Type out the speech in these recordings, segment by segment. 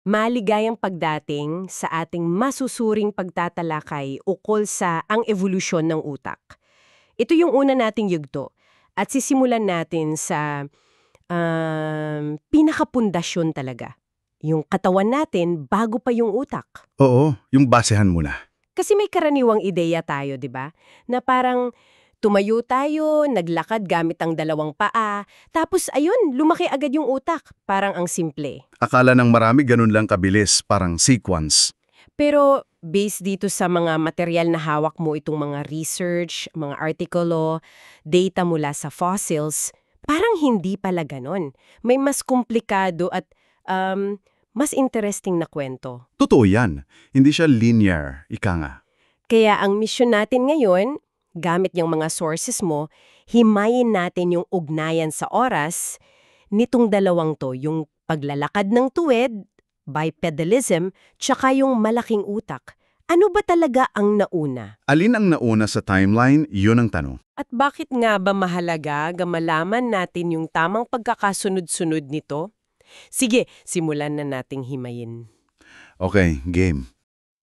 Maligayang pagdating sa ating masusuring pagtatalakay ukol sa ang evolusyon ng utak. Ito yung una nating yugto at sisimulan natin sa pinakapundasyon talaga. Yung katawan natin bago pa yung utak. Oo, yung basehan muna. Kasi may karaniwang ideya tayo, di ba? Na parang tumayo tayo, naglakad gamit ang dalawang paa, tapos ayun, lumaki agad yung utak. Parang ang simple. Akala ng marami ganun lang kabilis, parang sequence. Pero based dito sa mga material na hawak mo itong mga research, mga artikulo, data mula sa fossils, parang hindi pala ganon. May mas komplikado at mas interesting na kwento. Totoo yan. Hindi siya linear, ika nga. Kaya ang mission natin ngayon, gamit yung mga sources mo, himayin natin yung ugnayan sa oras nitong dalawang to, yung paglalakad ng tuwid, bipedalism, tsaka yung malaking utak. Ano ba talaga ang nauna? Alin ang nauna sa timeline, yun ang tanong. At bakit nga ba mahalaga malaman natin yung tamang pagkakasunod-sunod nito? Sige, simulan na nating himayin. Okay, game.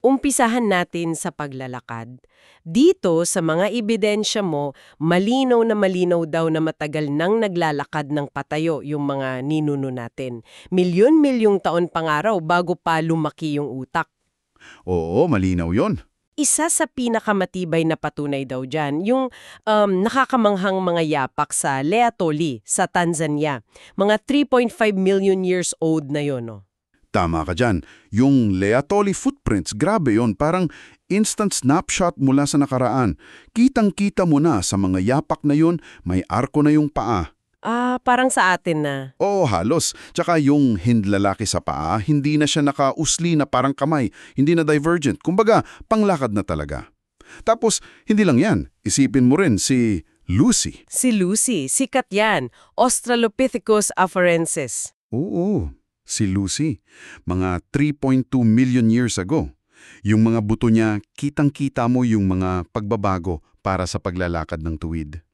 Umpisahan natin sa paglalakad. Dito, sa mga ebidensya mo, malinaw na malinaw daw na matagal nang naglalakad ng patayo yung mga ninuno natin. Milyon-milyong taon pangaraw bago pa lumaki yung utak. Oo, malinaw yon. Isa sa pinakamatibay na patunay daw dyan, yung nakakamanghang mga yapak sa Leatoli sa Tanzania. Mga 3.5 million years old na yon, no? Tama ka dyan. Yung Leatoli footprints, grabe yon. Parang instant snapshot mula sa nakaraan. Kitang-kita mo na sa mga yapak na yun, may arko na yung paa. Parang sa atin na. Oo, halos. Tsaka yung hindlalaki sa paa, hindi na siya nakausli na parang kamay, hindi na divergent. Kumbaga, panglakad na talaga. Tapos, hindi lang yan. Isipin mo rin si Lucy. Si Lucy, sikat yan. Australopithecus afarensis. Oo, si Lucy. Mga 3.2 million years ago. Yung mga buto niya, kitang-kita mo yung mga pagbabago para sa paglalakad ng tuwid.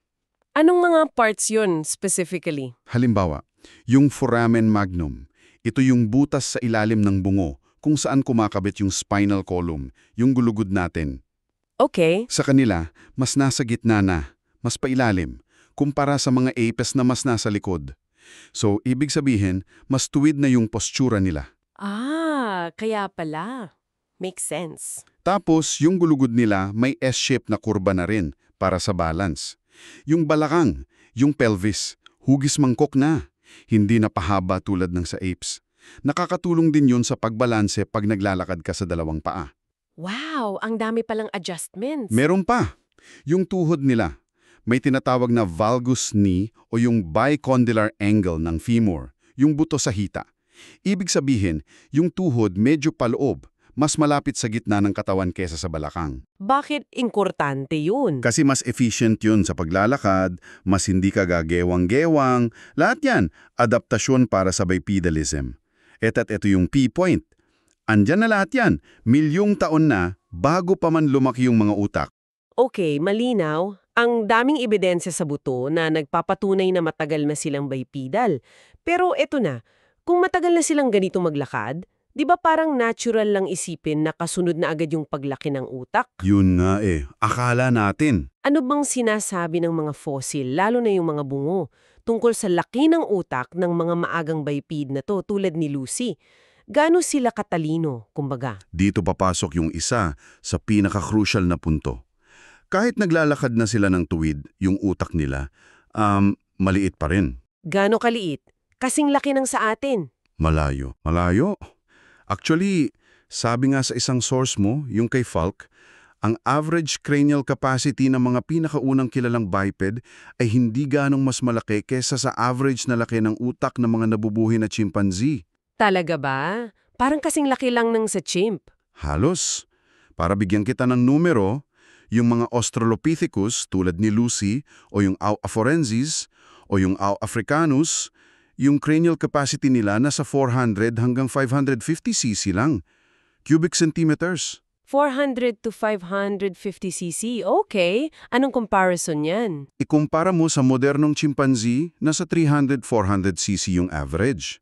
Anong mga parts yun specifically? Halimbawa, yung foramen magnum. Ito yung butas sa ilalim ng bungo kung saan kumakabit yung spinal column, yung gulugod natin. Okay. Sa kanila, mas nasa gitna na, mas pailalim, kumpara sa mga apes na mas nasa likod. So, ibig sabihin, mas tuwid na yung postura nila. Kaya pala. Makes sense. Tapos, yung gulugod nila may S-shape na kurba na rin para sa balance. Yung balakang, yung pelvis, hugis mangkok na. Hindi na pahaba tulad ng sa apes. Nakakatulong din yun sa pagbalanse pag naglalakad ka sa dalawang paa. Wow, ang dami palang adjustments. Meron pa. Yung tuhod nila. May tinatawag na valgus knee o yung bicondylar angle ng femur, yung buto sa hita. Ibig sabihin, yung tuhod medyo paloob, mas malapit sa gitna ng katawan kesa sa balakang. Bakit importante yun? Kasi mas efficient yun sa paglalakad, mas hindi ka gagewang-gewang, lahat yan, adaptasyon para sa bipedalism. Eto't ito yung P-point. Andyan na lahat yan, milyong taon na, bago pa man lumaki yung mga utak. Okay, malinaw. Ang daming ebidensya sa buto na nagpapatunay na matagal na silang bipedal. Pero eto na, kung matagal na silang ganito maglakad, di ba parang natural lang isipin na kasunod na agad yung paglaki ng utak? Yun nga akala natin. Ano bang sinasabi ng mga fossil, lalo na yung mga bungo, tungkol sa laki ng utak ng mga maagang biped na to tulad ni Lucy? Gaano sila katalino, kumbaga? Dito papasok yung isa sa pinaka-crucial na punto. Kahit naglalakad na sila ng tuwid, yung utak nila, maliit pa rin. Gaano kaliit? Kasing laki ng sa atin. Malayo. Malayo? Actually, sabi nga sa isang source mo, yung kay Falk, ang average cranial capacity ng mga pinakaunang kilalang biped ay hindi ganong mas malaki kesa sa average na laki ng utak ng mga nabubuhay na chimpanzee. Talaga ba? Parang kasing laki lang ng sa chimp. Halos. Para bigyan kita ng numero, yung mga Australopithecus tulad ni Lucy o yung Au afarensis o yung Au africanus, yung cranial capacity nila nasa 400 hanggang 550 cc lang. Cubic centimeters. 400 to 550 cc. Okay. Anong comparison yan? Ikumpara mo sa modernong chimpanzee, nasa 300-400 cc yung average.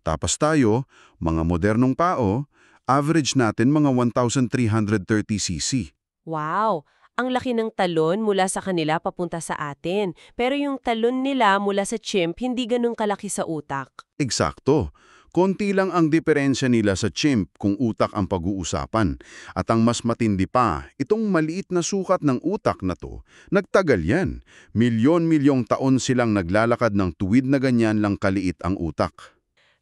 Tapos tayo, mga modernong tao, average natin mga 1,330 cc. Wow! Ang laki ng talon mula sa kanila papunta sa atin. Pero yung talon nila mula sa chimp, hindi ganun kalaki sa utak. Eksakto. Konti lang ang diferensya nila sa chimp kung utak ang pag-uusapan. At ang mas matindi pa, itong maliit na sukat ng utak na to, nagtagal yan. Milyon-milyong taon silang naglalakad ng tuwid na ganyan lang kaliit ang utak.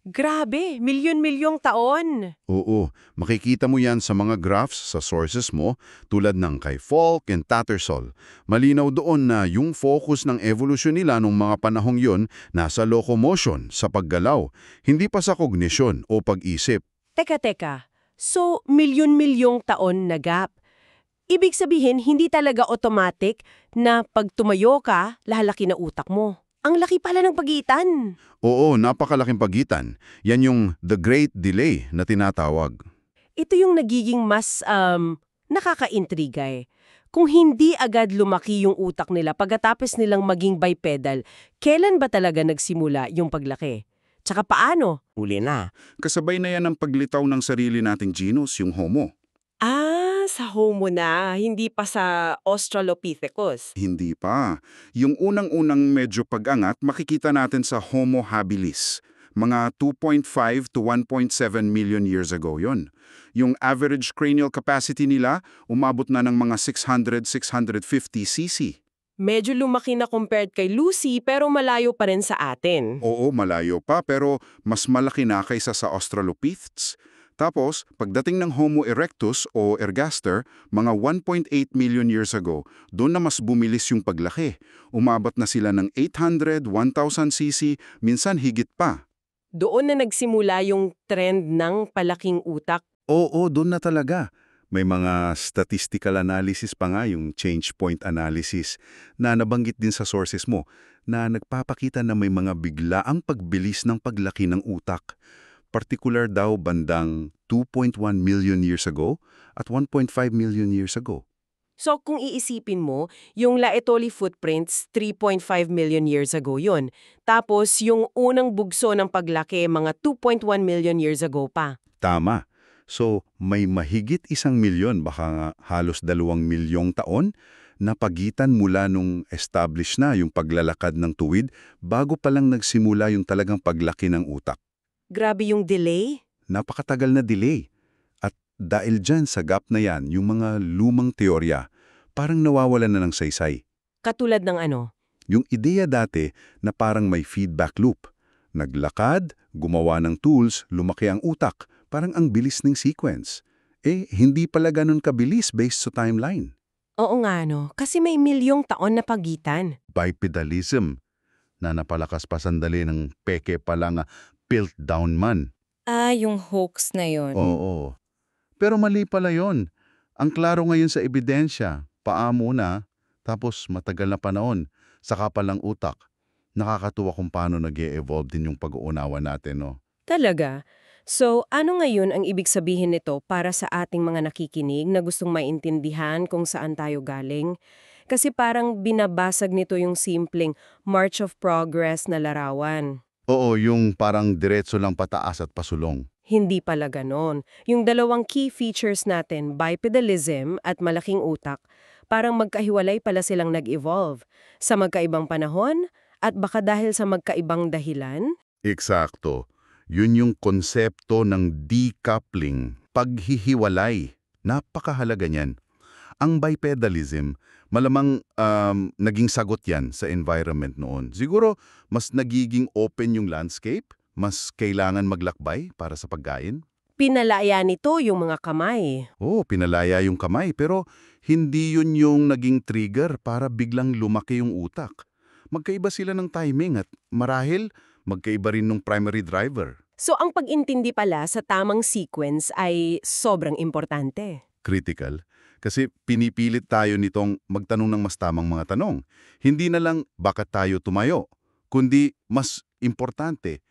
Grabe! Milyon-milyong taon! Oo, makikita mo yan sa mga graphs sa sources mo tulad ng kay Falk and Tattersall. Malinaw doon na yung focus ng evolusyon nila nung mga panahong yon nasa locomotion, sa paggalaw, hindi pa sa kognisyon o pag-isip. Teka. So, milyon-milyong taon na gap. Ibig sabihin, hindi talaga automatic na pag tumayo ka, lalaki na utak mo. Ang laki pala ng pagitan. Oo, napakalaking pagitan. Yan yung the great delay na tinatawag. Ito yung nagiging mas nakakaintriga eh. Kung hindi agad lumaki yung utak nila pagkatapos nilang maging bipedal, kailan ba talaga nagsimula yung paglaki? Tsaka paano? Uli na. Kasabay na yan ang paglitaw ng sarili nating genus, yung Homo. Sa Homo na, hindi pa sa Australopithecus. Hindi pa. Yung unang-unang medyo pag-angat, makikita natin sa Homo habilis. Mga 2.5 to 1.7 million years ago yon. Yung average cranial capacity nila, umabot na ng mga 600-650 cc. Medyo lumaki na compared kay Lucy pero malayo pa rin sa atin. Oo, malayo pa pero mas malaki na kaysa sa Australopiths. Tapos, pagdating ng Homo erectus o ergaster, mga 1.8 million years ago, doon na mas bumilis yung paglaki. Umabot na sila ng 800, 1,000 cc, minsan higit pa. Doon na nagsimula yung trend ng palaking utak. Oo, doon na talaga. May mga statistical analysis pa nga, yung change point analysis, na nabanggit din sa sources mo, na nagpapakita na may mga biglaang pagbilis ng paglaki ng utak. Particular daw bandang 2.1 million years ago at 1.5 million years ago. So kung iisipin mo, yung Laetoli footprints 3.5 million years ago yun. Tapos yung unang bugso ng paglaki mga 2.1 million years ago pa. Tama. So, may mahigit 1,000,000, baka nga halos 2,000,000 taon na pagitan mula nung establish na yung paglalakad ng tuwid bago pa lang nagsimula yung talagang paglaki ng utak. Grabe yung delay. Napakatagal na delay. At dahil dyan sa gap na yan, yung mga lumang teorya, parang nawawalan na ng saysay. Katulad ng ano? Yung ideya dati na parang may feedback loop. Naglakad, gumawa ng tools, lumaki ang utak. Parang ang bilis ng sequence. Hindi pala ganun kabilis based sa timeline. Oo nga no, kasi may milyong taon na pagitan. Bipedalism, na napalakas pa sandali ng peke palang Piltdown man. Yung hoax na yon. Oo. Pero mali pala yon. Ang klaro ngayon sa ebidensya, paa muna, tapos matagal na panahon, saka palang utak. Nakakatuwa kung paano nag-e-evolve din yung pag-uunawa natin, no? Talaga? So, ano ngayon ang ibig sabihin nito para sa ating mga nakikinig na gustong maintindihan kung saan tayo galing? Kasi parang binabasag nito yung simpleng March of Progress na larawan. Oo, yung parang diretso lang pataas at pasulong. Hindi pala ganon. Yung dalawang key features natin, bipedalism at malaking utak, parang magkahiwalay pala silang nag-evolve sa magkaibang panahon at baka dahil sa magkaibang dahilan. Eksakto. Yun yung konsepto ng decoupling, paghihiwalay. Napakahalaga niyan. Ang bipedalism, malamang naging sagot yan sa environment noon. Siguro, mas nagiging open yung landscape, mas kailangan maglakbay para sa pagkain. Pinalaya nito yung mga kamay. Oo, pinalaya yung kamay, pero hindi yun yung naging trigger para biglang lumaki yung utak. Magkaiba sila ng timing at marahil magkaiba rin ng primary driver. So ang pag-intindi pala sa tamang sequence ay sobrang importante. Critical. Kasi pinipilit tayo nitong magtanong ng mas tamang mga tanong. Hindi na lang bakit tayo tumayo, kundi mas importante.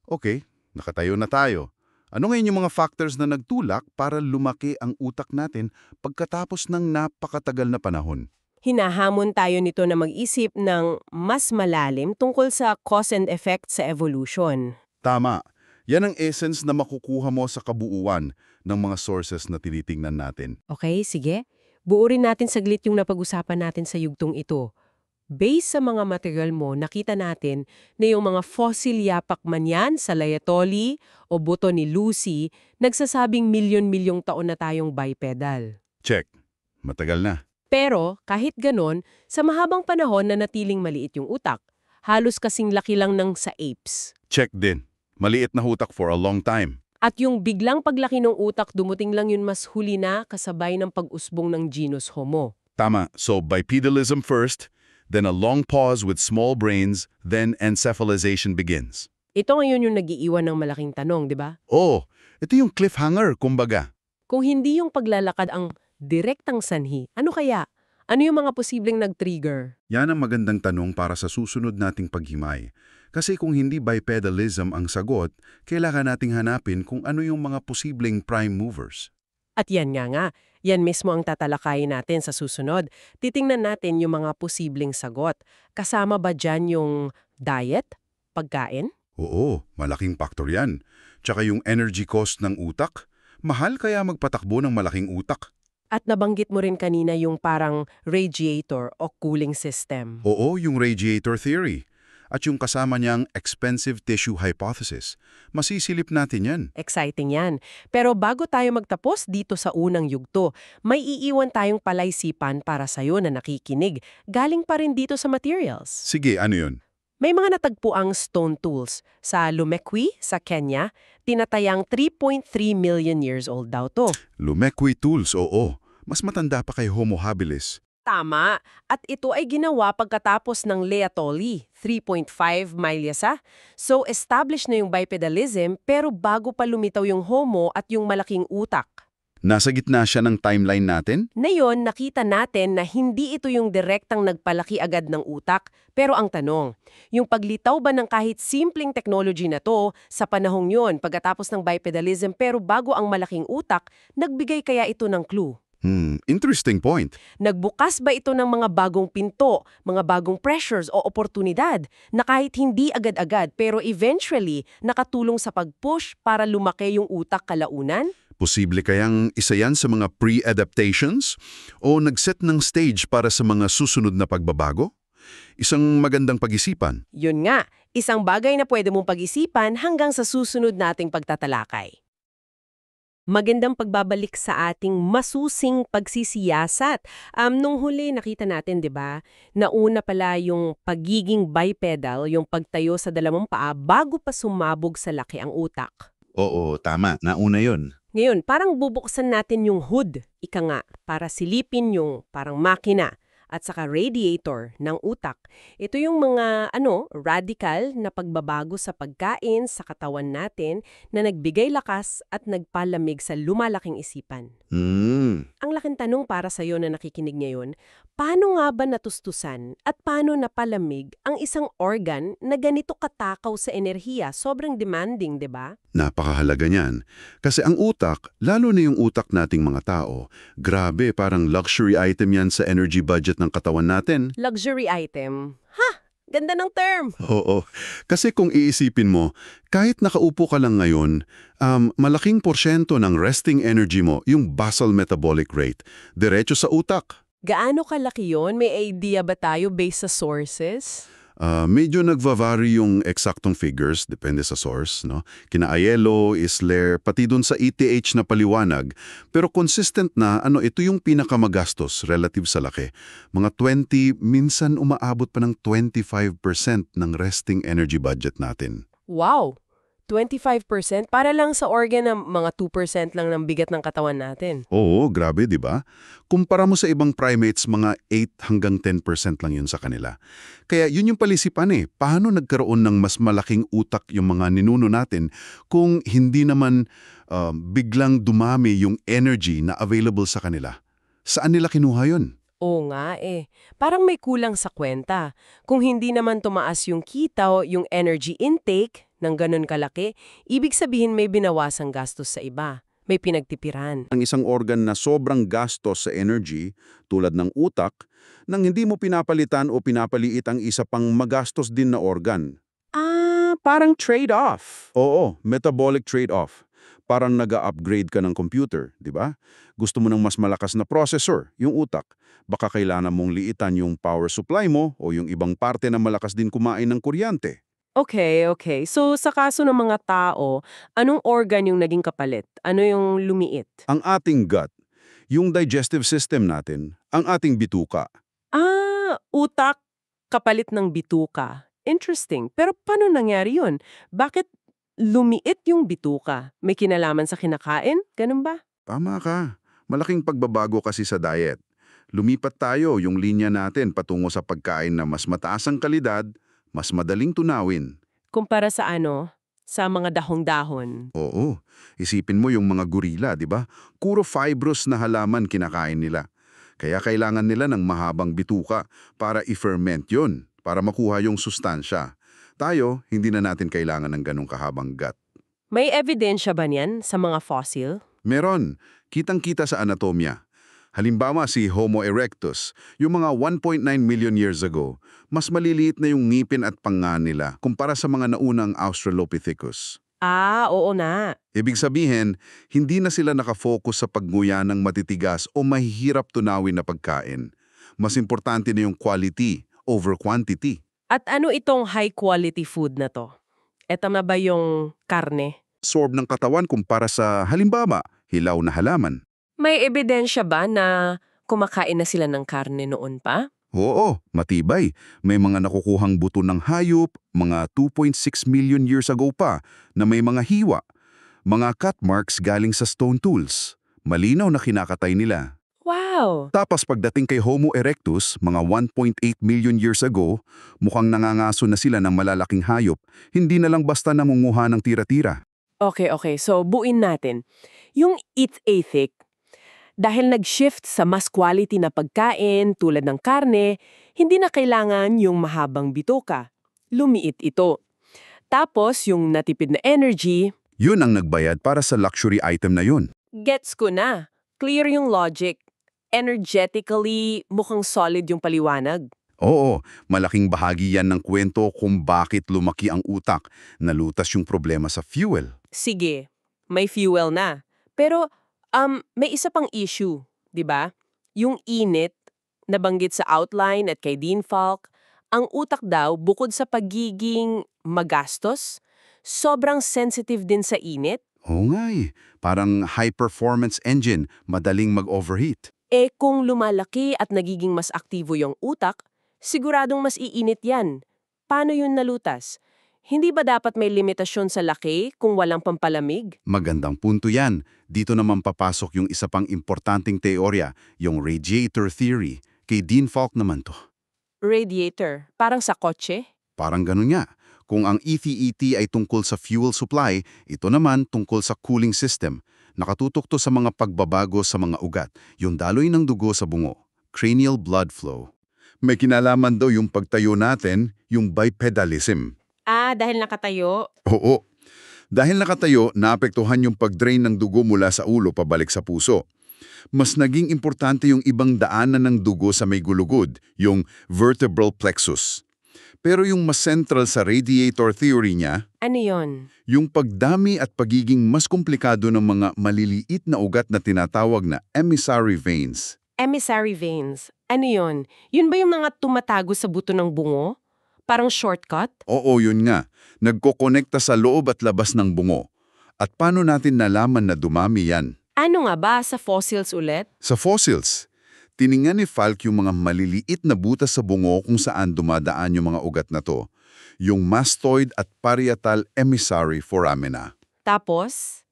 Okay, nakatayo na tayo. Ano ngayon yung mga factors na nagtulak para lumaki ang utak natin pagkatapos ng napakatagal na panahon? Hinahamon tayo nito na mag-isip ng mas malalim tungkol sa cause and effect sa evolution. Tama. Yan ang essence na makukuha mo sa kabuuan ng mga sources na tinitingnan natin. Okay, sige. Buurin natin saglit yung napag-usapan natin sa yugtong ito. Based sa mga material mo, nakita natin na yung mga fossil yapak man yan sa Laetoli o buto ni Lucy, nagsasabing milyon-milyong taon na tayong bipedal. Check. Matagal na. Pero kahit ganon, sa mahabang panahon na natiling maliit yung utak, halos kasing laki lang ng sa apes. Check din. Maliit na hutak for a long time. At yung biglang paglaki ng utak, dumuting lang yun mas huli na kasabay ng pag-usbong ng genus Homo. Tama. So bipedalism first, then a long pause with small brains, then encephalization begins. Ito ngayon yung nag-iiwan ng malaking tanong, di ba? Oh, ito yung cliffhanger, kumbaga. Kung hindi yung paglalakad ang direktang sanhi, ano kaya? Ano yung mga posibleng nag-trigger? Yan ang magandang tanong para sa susunod nating paghimay. Kasi kung hindi bipedalism ang sagot, kailangan nating hanapin kung ano yung mga posibleng prime movers. At yan nga, yan mismo ang tatalakayin natin sa susunod. Titingnan natin yung mga posibleng sagot. Kasama ba dyan yung diet, pagkain? Oo, malaking factor yan. Tsaka yung energy cost ng utak, mahal kaya magpatakbo ng malaking utak. At nabanggit mo rin kanina yung parang radiator o cooling system. Oo, yung radiator theory. At yung kasama niyang expensive tissue hypothesis. Masisilip natin yan. Exciting yan. Pero bago tayo magtapos dito sa unang yugto, may iiwan tayong palaisipan para sa'yo na nakikinig. Galing pa rin dito sa materials. Sige, ano yun? May mga natagpuang stone tools. Sa Lumequi, sa Kenya, tinatayang 3.3 million years old daw to. Lumequi tools, oo. Mas matanda pa kay Homo habilis. Tama. At ito ay ginawa pagkatapos ng Laetoli, 3.5 milyasa. So, established na yung bipedalism pero bago pa lumitaw yung Homo at yung malaking utak. Nasa gitna siya ng timeline natin? Ngayon, nakita natin na hindi ito yung direktang nagpalaki agad ng utak. Pero ang tanong, yung paglitaw ba ng kahit simpleng technology na to sa panahong yon pagkatapos ng bipedalism pero bago ang malaking utak, nagbigay kaya ito ng clue? Interesting point. Nagbukas ba ito ng mga bagong pinto, mga bagong pressures o oportunidad na kahit hindi agad-agad pero eventually nakatulong sa pag-push para lumaki yung utak kalaunan? Posible kayang isa yan sa mga pre-adaptations o nag-set ng stage para sa mga susunod na pagbabago? Isang magandang pag-isipan. Yun nga, isang bagay na pwede mong pag-isipan hanggang sa susunod nating pagtatalakay. Magandang pagbabalik sa ating masusing pagsisiyasat. Nung huli nakita natin, 'di ba? Nauna pala yung pagiging bipedal, yung pagtayo sa dalawang paa bago pa sumabog sa laki ang utak. Oo, tama. Nauna yun. Ngayon, parang bubuksan natin yung hood, ika nga, para silipin yung parang makina at saka radiator ng utak. Ito yung mga radical na pagbabago sa pagkain sa katawan natin na nagbigay lakas at nagpalamig sa lumalaking isipan. Ang laking tanong para sa iyo na nakikinig ngayon, paano nga ba natustusan at paano napalamig ang isang organ na ganito katakaw sa enerhiya? Sobrang demanding, 'di ba? Napakahalaga niyan. Kasi ang utak, lalo na yung utak nating mga tao, grabe, parang luxury item yan sa energy budget ng katawan natin. Luxury item. Ha! Ganda ng term! Oo. Kasi kung iisipin mo, kahit nakaupo ka lang ngayon, malaking porsyento ng resting energy mo, yung basal metabolic rate, diretso sa utak. Gaano kalaki yon? May idea ba tayo based sa sources? Medyo nagva-vary yung eksaktong figures, depende sa source, no? Kina Aiello, Isler, pati dun sa ETH na paliwanag. Pero consistent na, ito yung pinakamagastos relative sa laki. Mga 20, minsan umaabot pa ng 25% ng resting energy budget natin. Wow! 25%? Para lang sa organ na mga 2% lang ng bigat ng katawan natin. Oo, grabe, di ba? Kumpara mo sa ibang primates, mga 8 hanggang 10% lang yun sa kanila. Kaya yun yung palisipan paano nagkaroon ng mas malaking utak yung mga ninuno natin kung hindi naman biglang dumami yung energy na available sa kanila? Saan nila kinuha yun? Oo nga Parang may kulang sa kwenta. Kung hindi naman tumaas yung kita o yung energy intake ng ganun kalaki, ibig sabihin may binawasang gastos sa iba. May pinagtipiran. Ang isang organ na sobrang gastos sa energy, tulad ng utak, nang hindi mo pinapalitan o pinapaliit ang isa pang magastos din na organ. Parang trade-off. Oo, metabolic trade-off. Parang nag-upgrade ka ng computer, di ba? Gusto mo ng mas malakas na processor, yung utak. Baka kailangan mong liitan yung power supply mo o yung ibang parte na malakas din kumain ng kuryente. Okay, okay. So, sa kaso ng mga tao, anong organ yung naging kapalit? Ano yung lumiit? Ang ating gut, yung digestive system natin, ang ating bituka. Utak kapalit ng bituka. Interesting. Pero paano nangyari yun? Bakit lumiit yung bituka? May kinalaman sa kinakain? Ganun ba? Tama ka. Malaking pagbabago kasi sa diet. Lumipat tayo yung linya natin patungo sa pagkain na mas mataas ang kalidad, mas madaling tunawin. Kumpara sa ano? Sa mga dahong-dahon. Oo, isipin mo yung mga gorila, di ba? Puro fibrous na halaman kinakain nila. Kaya kailangan nila ng mahabang bituka para i-ferment yun, para makuha yung sustansya. Tayo, hindi na natin kailangan ng ganong kahabang gut. May ebidensya ba niyan sa mga fossil? Meron, kitang-kita sa anatomya. Halimbawa si Homo erectus, yung mga 1.9 million years ago, mas maliliit na yung ngipin at panga nila kumpara sa mga naunang Australopithecus. Oo na. Ibig sabihin, hindi na sila nakafocus sa pagguya ng matitigas o mahihirap tunawin na pagkain. Mas importante na yung quality over quantity. At ano itong high-quality food na to? Eto na ba yung karne? Absorb ng katawan kumpara sa halimbawa, hilaw na halaman. May ebidensya ba na kumakain na sila ng karne noon pa? Oo, matibay. May mga nakukuhang buto ng hayop, mga 2.6 million years ago pa, na may mga hiwa. Mga cut marks galing sa stone tools. Malinaw na kinakatay nila. Wow! Tapos pagdating kay Homo erectus, mga 1.8 million years ago, mukhang nangangaso na sila ng malalaking hayop, hindi na lang basta namunguha ng tira-tira. Okay. So, buin natin. Yung eat ethic, dahil nag-shift sa mas quality na pagkain tulad ng karne, hindi na kailangan yung mahabang bituka. Lumiit ito. Tapos, yung natipid na energy, Yun ang nagbayad para sa luxury item na yun. gets ko na. Clear yung logic. Energetically, mukhang solid yung paliwanag. Oo, malaking bahagi yan ng kwento kung bakit lumaki ang utak, nalutas yung problema sa fuel. Sige, may fuel na. Pero, may isa pang issue, di ba? Yung init, nabanggit sa outline at kay Dean Falk, ang utak daw, bukod sa pagiging magastos, sobrang sensitive din sa init. Oo nga eh, parang high-performance engine, madaling mag-overheat. Kung lumalaki at nagiging mas aktibo yung utak, siguradong mas iinit yan. Paano yun nalutas? Hindi ba dapat may limitasyon sa laki kung walang pampalamig? Magandang punto yan. Dito naman papasok yung isa pang importanteng teorya, yung radiator theory. Kay Dean Falk naman to. Radiator, parang sa kotse? Parang ganun nga. Kung ang ETET ay tungkol sa fuel supply, ito naman tungkol sa cooling system. Nakatutok to sa mga pagbabago sa mga ugat, yung daloy ng dugo sa bungo, cranial blood flow. May kinalaman daw yung pagtayo natin, yung bipedalism. Dahil nakatayo? Oo. Dahil nakatayo, naapektuhan yung pag-drain ng dugo mula sa ulo pabalik sa puso. Mas naging importante yung ibang daanan ng dugo sa may gulugod, yung vertebral plexus. Pero yung mas central sa radiator theory niya, Ano yon? yung pagdami at pagiging mas komplikado ng mga maliliit na ugat na tinatawag na emissary veins. Emissary veins. Ano yon? Yun ba yung mga tumatago sa buto ng bungo? Parang shortcut? Oo, yun nga. Nagkokonekta sa loob at labas ng bungo. At paano natin nalaman na dumami yan? Ano nga ba sa fossils ulit? Sa fossils, tiningnan ni Falk yung mga maliliit na butas sa bungo kung saan dumadaan yung mga ugat na to. Yung mastoid at parietal emissary foramina. Tapos,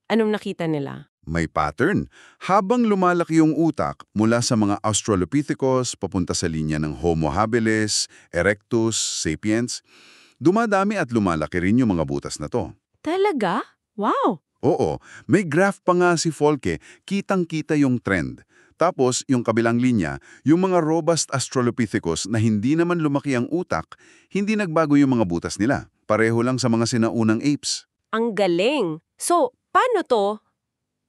anong nakita nila? May pattern. Habang lumalaki yung utak mula sa mga Australopithecus papunta sa linya ng Homo habilis, erectus, sapiens, dumadami at lumalaki rin yung mga butas na to. Talaga? Wow! Oo, may graph pa nga si Folke, kitang-kita yung trend. Tapos, yung kabilang linya, yung mga robust Australopithecus na hindi naman lumaki ang utak, hindi nagbago yung mga butas nila. Pareho lang sa mga sinaunang apes. Ang galing! So, paano to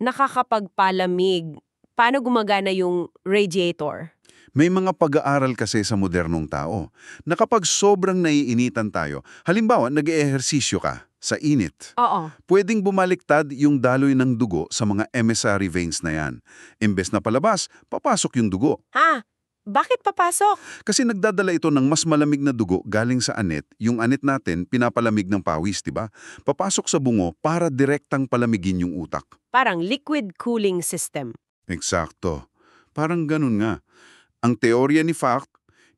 nakakapagpalamig? Paano gumagana yung radiator? May mga pag-aaral kasi sa modernong tao na kapag sobrang naiinitan tayo, halimbawa nag-eehersisyo ka sa init, Oo. pwedeng bumaliktad yung daloy ng dugo sa mga emissary veins na yan. Imbes na palabas, papasok yung dugo. Ha? Bakit papasok? Kasi nagdadala ito ng mas malamig na dugo galing sa anit. Yung anit natin, pinapalamig ng pawis, di ba? Papasok sa bungo para direktang palamigin yung utak. Parang liquid cooling system. Eksakto. Parang ganun nga. Ang teorya ni Falk,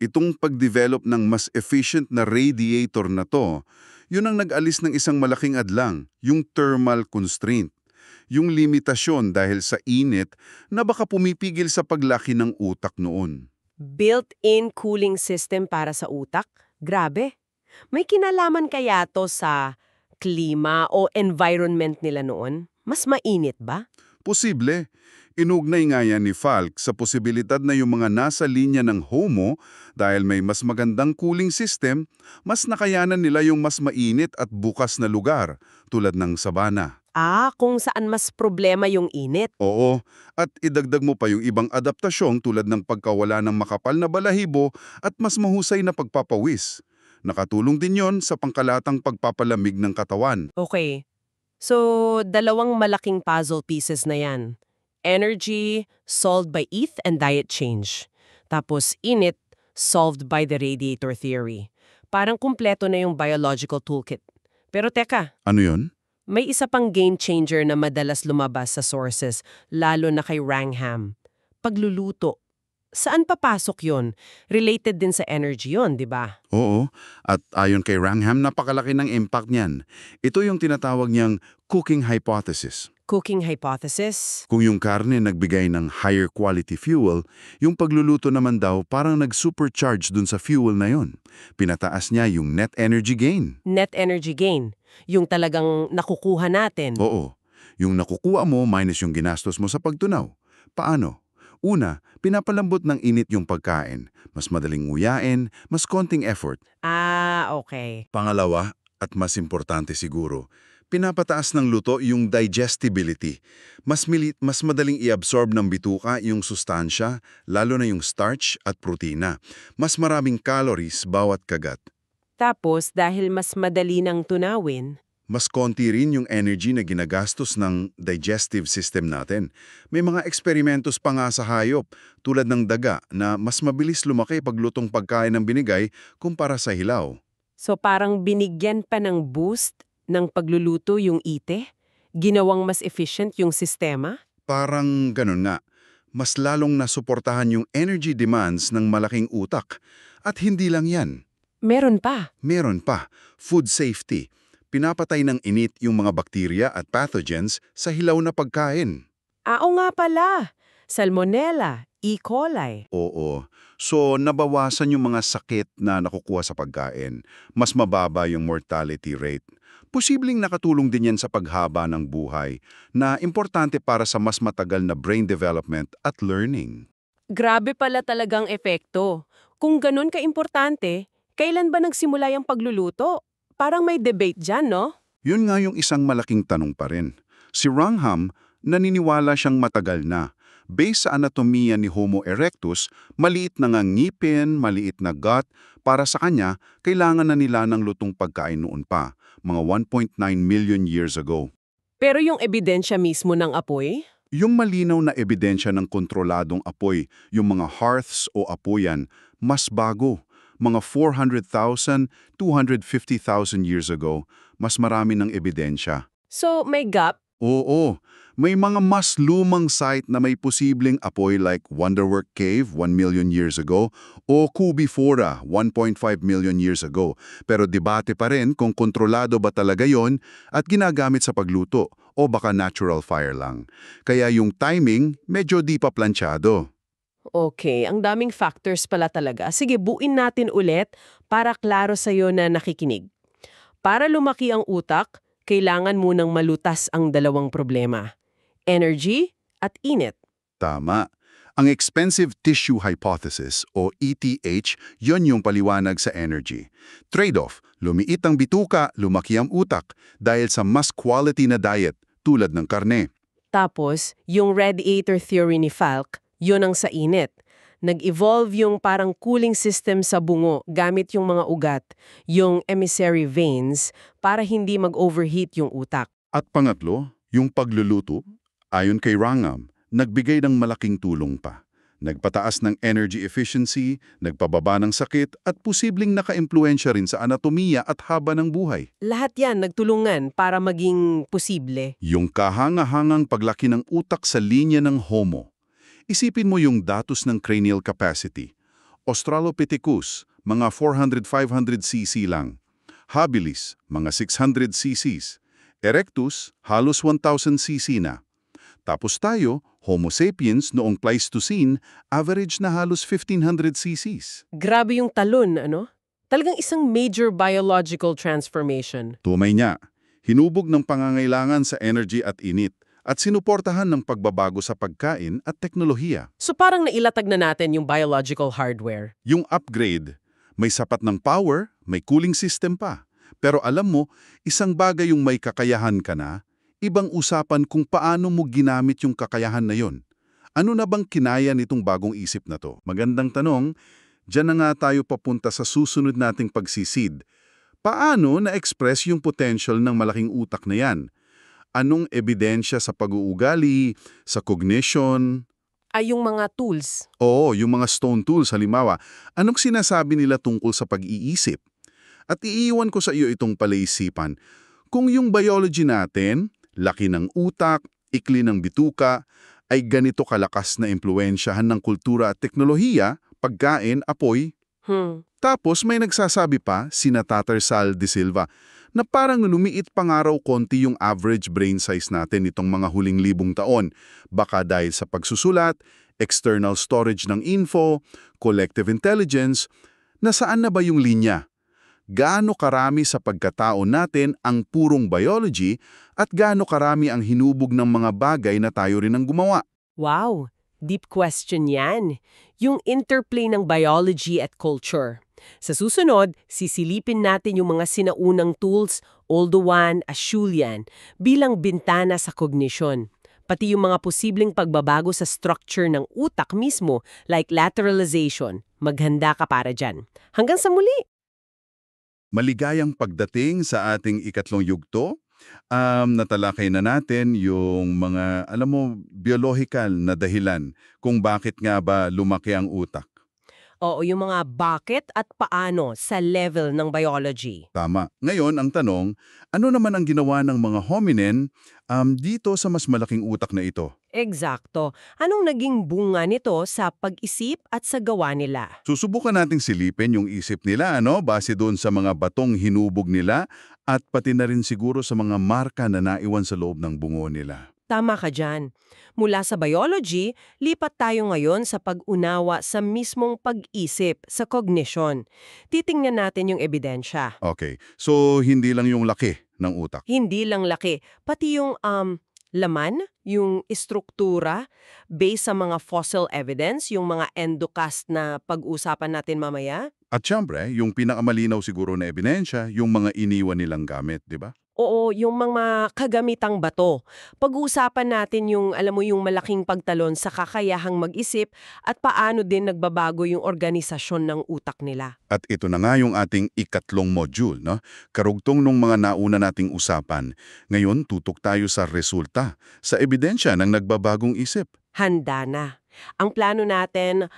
itong pag-develop ng mas efficient na radiator na to, yun ang nag-alis ng isang malaking adlang, yung thermal constraint. Yung limitasyon dahil sa init na baka pumipigil sa paglaki ng utak noon. Built-in cooling system para sa utak? Grabe. May kinalaman kaya to sa klima o environment nila noon? Mas mainit ba? Posible. Inugnay nga yan ni Falk sa posibilidad na yung mga nasa linya ng Homo, dahil may mas magandang cooling system, mas nakayanan nila yung mas mainit at bukas na lugar, tulad ng sabana. Kung saan mas problema yung init. Oo, at idagdag mo pa yung ibang adaptasyon tulad ng pagkawala ng makapal na balahibo at mas mahusay na pagpapawis. Nakatulong din yon sa pangkalatang pagpapalamig ng katawan. Okay. So, dalawang malaking puzzle pieces na yan. Energy, solved by heat and diet change. Tapos init, solved by the radiator theory. Parang kumpleto na yung biological toolkit. Pero teka, Ano yon? may isa pang game changer na madalas lumabas sa sources, lalo na kay Wrangham. Pagluluto. Saan papasok yon? Related din sa energy yon, di ba? Oo, at ayon kay Wrangham, napakalaki ng impact niyan. Ito yung tinatawag niyang cooking hypothesis. Cooking hypothesis? Kung yung karne nagbigay ng higher quality fuel, yung pagluluto naman daw parang nag-supercharge dun sa fuel na yon. Pinataas niya yung net energy gain. Net energy gain. Yung talagang nakukuha natin. Oo, yung nakukuha mo minus yung ginastos mo sa pagtunaw. Paano? Una, pinapalambot ng init yung pagkain. Mas madaling nguyain, mas konting effort. Okay. Pangalawa, at mas importante siguro, pinapataas ng luto yung digestibility. Mas madaling i-absorb ng bituka yung sustansya, lalo na yung starch at protina. Mas maraming calories bawat kagat. Tapos, dahil mas madali nang tunawin, Mas konti rin yung energy na ginagastos ng digestive system natin. May mga eksperimentos pa nga sa hayop, tulad ng daga, na mas mabilis lumaki pag lutong pagkain ng binigay kumpara sa hilaw. so parang binigyan pa ng boost ng pagluluto yung ite? Ginawang mas efficient yung sistema? Parang ganun nga. Mas lalong nasuportahan yung energy demands ng malaking utak. At hindi lang yan. Meron pa. Meron pa, food safety. Pinapatay ng init yung mga bakterya at pathogens sa hilaw na pagkain. Oo nga pala. Salmonella, E. coli. Oo. So, nabawasan yung mga sakit na nakukuha sa pagkain. Mas mababa yung mortality rate. Posibleng nakatulong din yan sa paghaba ng buhay, na importante para sa mas matagal na brain development at learning. Grabe pala talagang epekto. Kung ganun ka-importante, kailan ba nagsimula yung pagluluto? Parang may debate dyan, no? Yun nga yung isang malaking tanong pa rin. Si Wrangham, naniniwala siyang matagal na. Based sa anatomiya ni Homo erectus, maliit na nga ngipin, maliit na gut, para sa kanya, kailangan na nila ng lutong pagkain noon pa, mga 1.9 million years ago. Pero yung ebidensya mismo ng apoy? Yung malinaw na ebidensya ng kontroladong apoy, yung mga hearths o apoyan, mas bago. Mga 400,000, 250,000 years ago, mas marami ng ebidensya. So, may gap? Oo, may mga mas lumang site na may posibleng apoy like Wonderwork Cave 1 million years ago o Kubi Fora 1.5 million years ago. Pero debate pa rin kung kontrolado ba talaga yon at ginagamit sa pagluto o baka natural fire lang. Kaya yung timing medyo di pa planchado. Okay, ang daming factors pala talaga. Sige, buuin natin ulit para klaro sa'yo na nakikinig. Para lumaki ang utak, kailangan munang malutas ang dalawang problema. Energy at init. Tama. Ang expensive tissue hypothesis o ETH, yon yung paliwanag sa energy. Trade-off, lumiit ang bituka, lumaki ang utak dahil sa mas quality na diet tulad ng karne. Tapos, yung radiator theory ni Falk, yun ang sa init. Nag-evolve yung parang cooling system sa bungo gamit yung mga ugat, yung emissary veins, para hindi mag-overheat yung utak. At pangatlo, yung pagluluto, ayon kay Wrangham, nagbigay ng malaking tulong pa. Nagpataas ng energy efficiency, nagpababa ng sakit, at posibleng nakaimpluwensya rin sa anatomiya at haba ng buhay. Lahat yan nagtulungan para maging posible. Yung kahanga-hangang paglaki ng utak sa linya ng Homo. Isipin mo yung datos ng cranial capacity. Australopithecus, mga 400-500 cc lang. Habilis, mga 600 cc's. Erectus, halos 1,000 cc na. Tapos tayo, Homo sapiens noong Pleistocene, average na halos 1,500 cc's. Grabe yung talon, ano? Talagang isang major biological transformation. Tumay niya, hinubog ng pangangailangan sa energy at init at sinuportahan ng pagbabago sa pagkain at teknolohiya. So parang nailatag na natin yung biological hardware. Yung upgrade, may sapat ng power, may cooling system pa. Pero alam mo, isang bagay yung may kakayahan ka na, ibang usapan kung paano mo ginamit yung kakayahan na yon. Ano na bang kinaya nitong bagong isip na to? Magandang tanong, dyan na nga tayo papunta sa susunod nating pagsisid. Paano na-express yung potential ng malaking utak na yan? Anong ebidensya sa pag-uugali, sa cognition? Ay yung mga tools. Oo, yung mga stone tools halimbawa. Anong sinasabi nila tungkol sa pag-iisip? At iiwan ko sa iyo itong palaisipan. Kung yung biology natin, laki ng utak, ikli ng bituka, ay ganito kalakas na impluwensyahan ng kultura at teknolohiya, pagkain, apoy. Tapos may nagsasabi pa, sina Tattersall de Silva, na parang lumiit pa nga raw konti yung average brain size natin itong mga huling 1,000 taon. Baka dahil sa pagsusulat, external storage ng info, collective intelligence, nasaan na ba yung linya? Gaano karami sa pagkatao natin ang purong biology at gaano karami ang hinubog ng mga bagay na tayo rin ang gumawa? Wow, deep question yan. Yung interplay ng biology at culture. Sa susunod, sisilipin natin yung mga sinaunang tools, Oldowan, Acheulean, bilang bintana sa cognition. Pati yung mga posibleng pagbabago sa structure ng utak mismo, like lateralization. Maghanda ka para dyan. Hanggang sa muli! Maligayang pagdating sa ating ikatlong yugto. Natalakay na natin yung mga, alam mo, biological na dahilan kung bakit nga ba lumaki ang utak. Oo, yung mga bakit at paano sa level ng biology. Tama. Ngayon, ang tanong, ano naman ang ginawa ng mga hominin dito sa mas malaking utak na ito? Eksakto. Anong naging bunga nito sa pag-isip at sa gawa nila? Susubukan nating silipin yung isip nila, base doon sa mga batong hinubog nila at pati na rin siguro sa mga marka na naiwan sa loob ng bungo nila. Tama ka dyan. Mula sa biology, lipat tayo ngayon sa pag-unawa sa mismong pag-isip, sa cognition. Titingnan natin yung ebidensya. Okay, so hindi lang yung laki ng utak. Hindi lang laki, pati yung laman, yung istruktura, based sa mga fossil evidence, yung mga endocast na pag-usapan natin mamaya. At syempre, yung pinakamalinaw siguro na ebidensya, yung mga iniwan nilang gamit, di ba? Oo, yung mga kagamitang bato. Pag-uusapan natin yung, alam mo, yung malaking pagtalon sa kakayahang mag-isip at paano din nagbabago yung organisasyon ng utak nila. At ito na nga yung ating ikatlong module, karugtong nung mga nauna nating usapan. Ngayon, tutok tayo sa resulta, sa ebidensya ng nagbabagong isip. Handa na. Ang plano natin,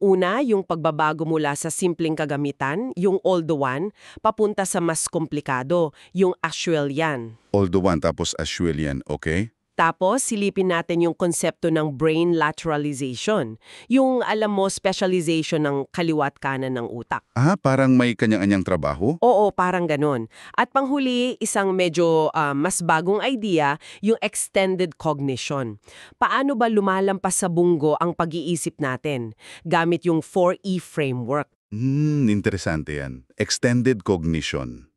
una, yung pagbabago mula sa simpleng kagamitan, yung Oldowan, papunta sa mas komplikado, yung Acheulean. Oldowan tapos Acheulean, okay? Tapos, silipin natin yung konsepto ng brain lateralization, yung, alam mo, specialization ng kaliwat kanan ng utak. Parang may kanyang-anyang trabaho? Oo, parang ganun. At panghuli, isang medyo mas bagong idea, yung extended cognition. Paano ba lumalampas sa bunggo ang pag-iisip natin gamit yung 4E framework? Interesante yan. Extended cognition.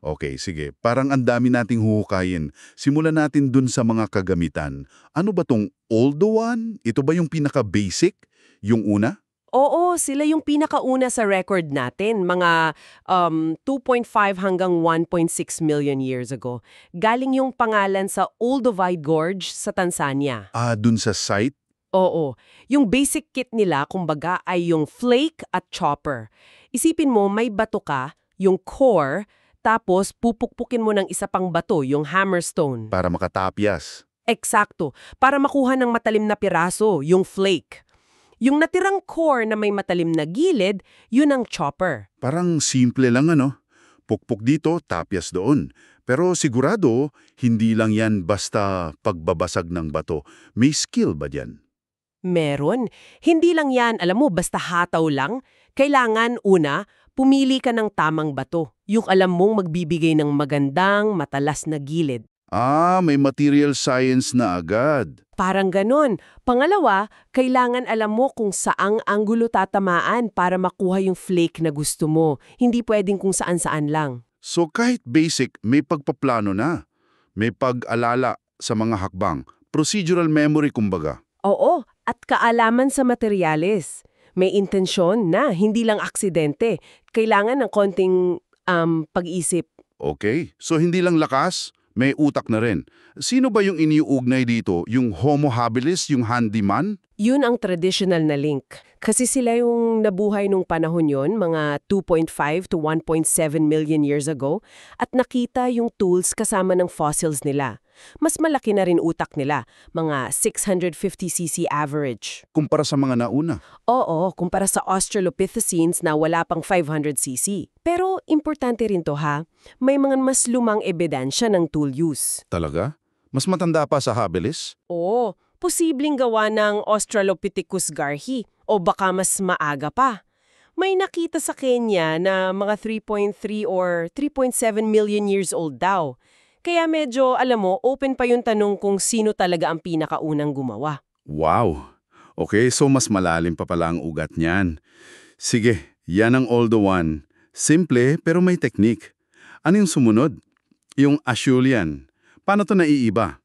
Okay, sige. Parang ang dami nating huhukayin. Simulan natin dun sa mga kagamitan. Ano ba tong Oldowan? Ito ba yung pinaka-basic? Yung una? Oo, sila yung pinakauna sa record natin, mga 2.5 hanggang 1.6 million years ago. Galing yung pangalan sa Olduvai Gorge sa Tanzania. Dun sa site? Oo. Yung basic kit nila, kumbaga, ay yung flake at chopper. Isipin mo, may bato ka, yung core, tapos pupukpukin mo ng isa pang bato, yung hammerstone. Para makatapyas. Eksakto. Para makuha ng matalim na piraso, yung flake. Yung natirang core na may matalim na gilid, yun ang chopper. Parang simple lang ano. Pukpok dito, tapyas doon. Pero sigurado, hindi lang yan basta pagbabasag ng bato. May skill ba diyan? Meron. Hindi lang yan, alam mo, basta hataw lang. Kailangan, una, pumili ka ng tamang bato. Yung alam mong magbibigay ng magandang, matalas na gilid. May material science na agad. Parang ganon. Pangalawa, kailangan alam mo kung saang anggulo tatamaan para makuha yung flake na gusto mo. Hindi pwedeng kung saan-saan lang. So kahit basic, may pagpaplano na. May pag-alala sa mga hakbang. Procedural memory kumbaga. Oo, at kaalaman sa materyales. May intensyon na, hindi lang aksidente. Kailangan ng konting pag-isip. Okay, so hindi lang lakas, may utak na rin. Sino ba yung iniuugnay dito? Yung Homo habilis, yung handyman? Yun ang traditional na link. Kasi sila yung nabuhay nung panahon yon, mga 2.5 to 1.7 million years ago, at nakita yung tools kasama ng fossils nila. Mas malaki na rin utak nila, mga 650cc average. Kumpara sa mga nauna. Oo, kumpara sa Australopithecines na wala pang 500cc. Pero importante rin to ha, may mga mas lumang ebidensya ng tool use. Talaga? Mas matanda pa sa habilis? Oo, posibleng gawa ng Australopithecus garhi o baka mas maaga pa. May nakita sa Kenya na mga 3.3 or 3.7 million years old daw. Kaya medyo, alam mo, open pa yung tanong kung sino talaga ang pinakaunang gumawa. Wow! Okay, so mas malalim pa pala ang ugat niyan. Sige, yan ang all the one. Simple pero may technique. Ano yung sumunod? Yung Acheulean. Paano to naiiba?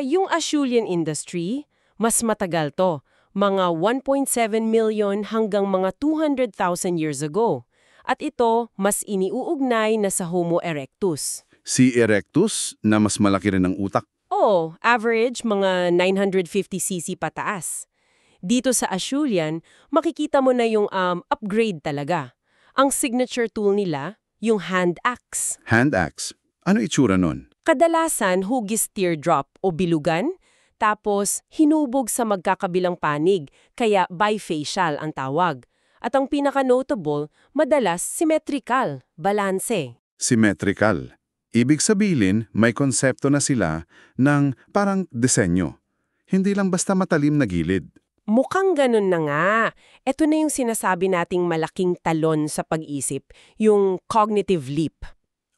Yung Acheulean industry, mas matagal to. Mga 1.7 million hanggang mga 200,000 years ago. At ito, mas iniuugnay na sa Homo erectus. Si Erectus na mas malaki rin ang utak. Oo, average mga 950cc pataas. Dito sa Acheulean, makikita mo na yung upgrade talaga. Ang signature tool nila, yung hand axe. Hand axe. Ano itsura nun? Kadalasan hugis teardrop o bilugan, tapos hinubog sa magkakabilang panig, kaya bifacial ang tawag. At ang pinaka-notable, madalas symmetrical, balanse. Symmetrical. Ibig sabihin, may konsepto na sila ng parang disenyo. Hindi lang basta matalim na gilid. Mukhang ganun na nga. Ito na yung sinasabi nating malaking talon sa pag-isip, yung cognitive leap.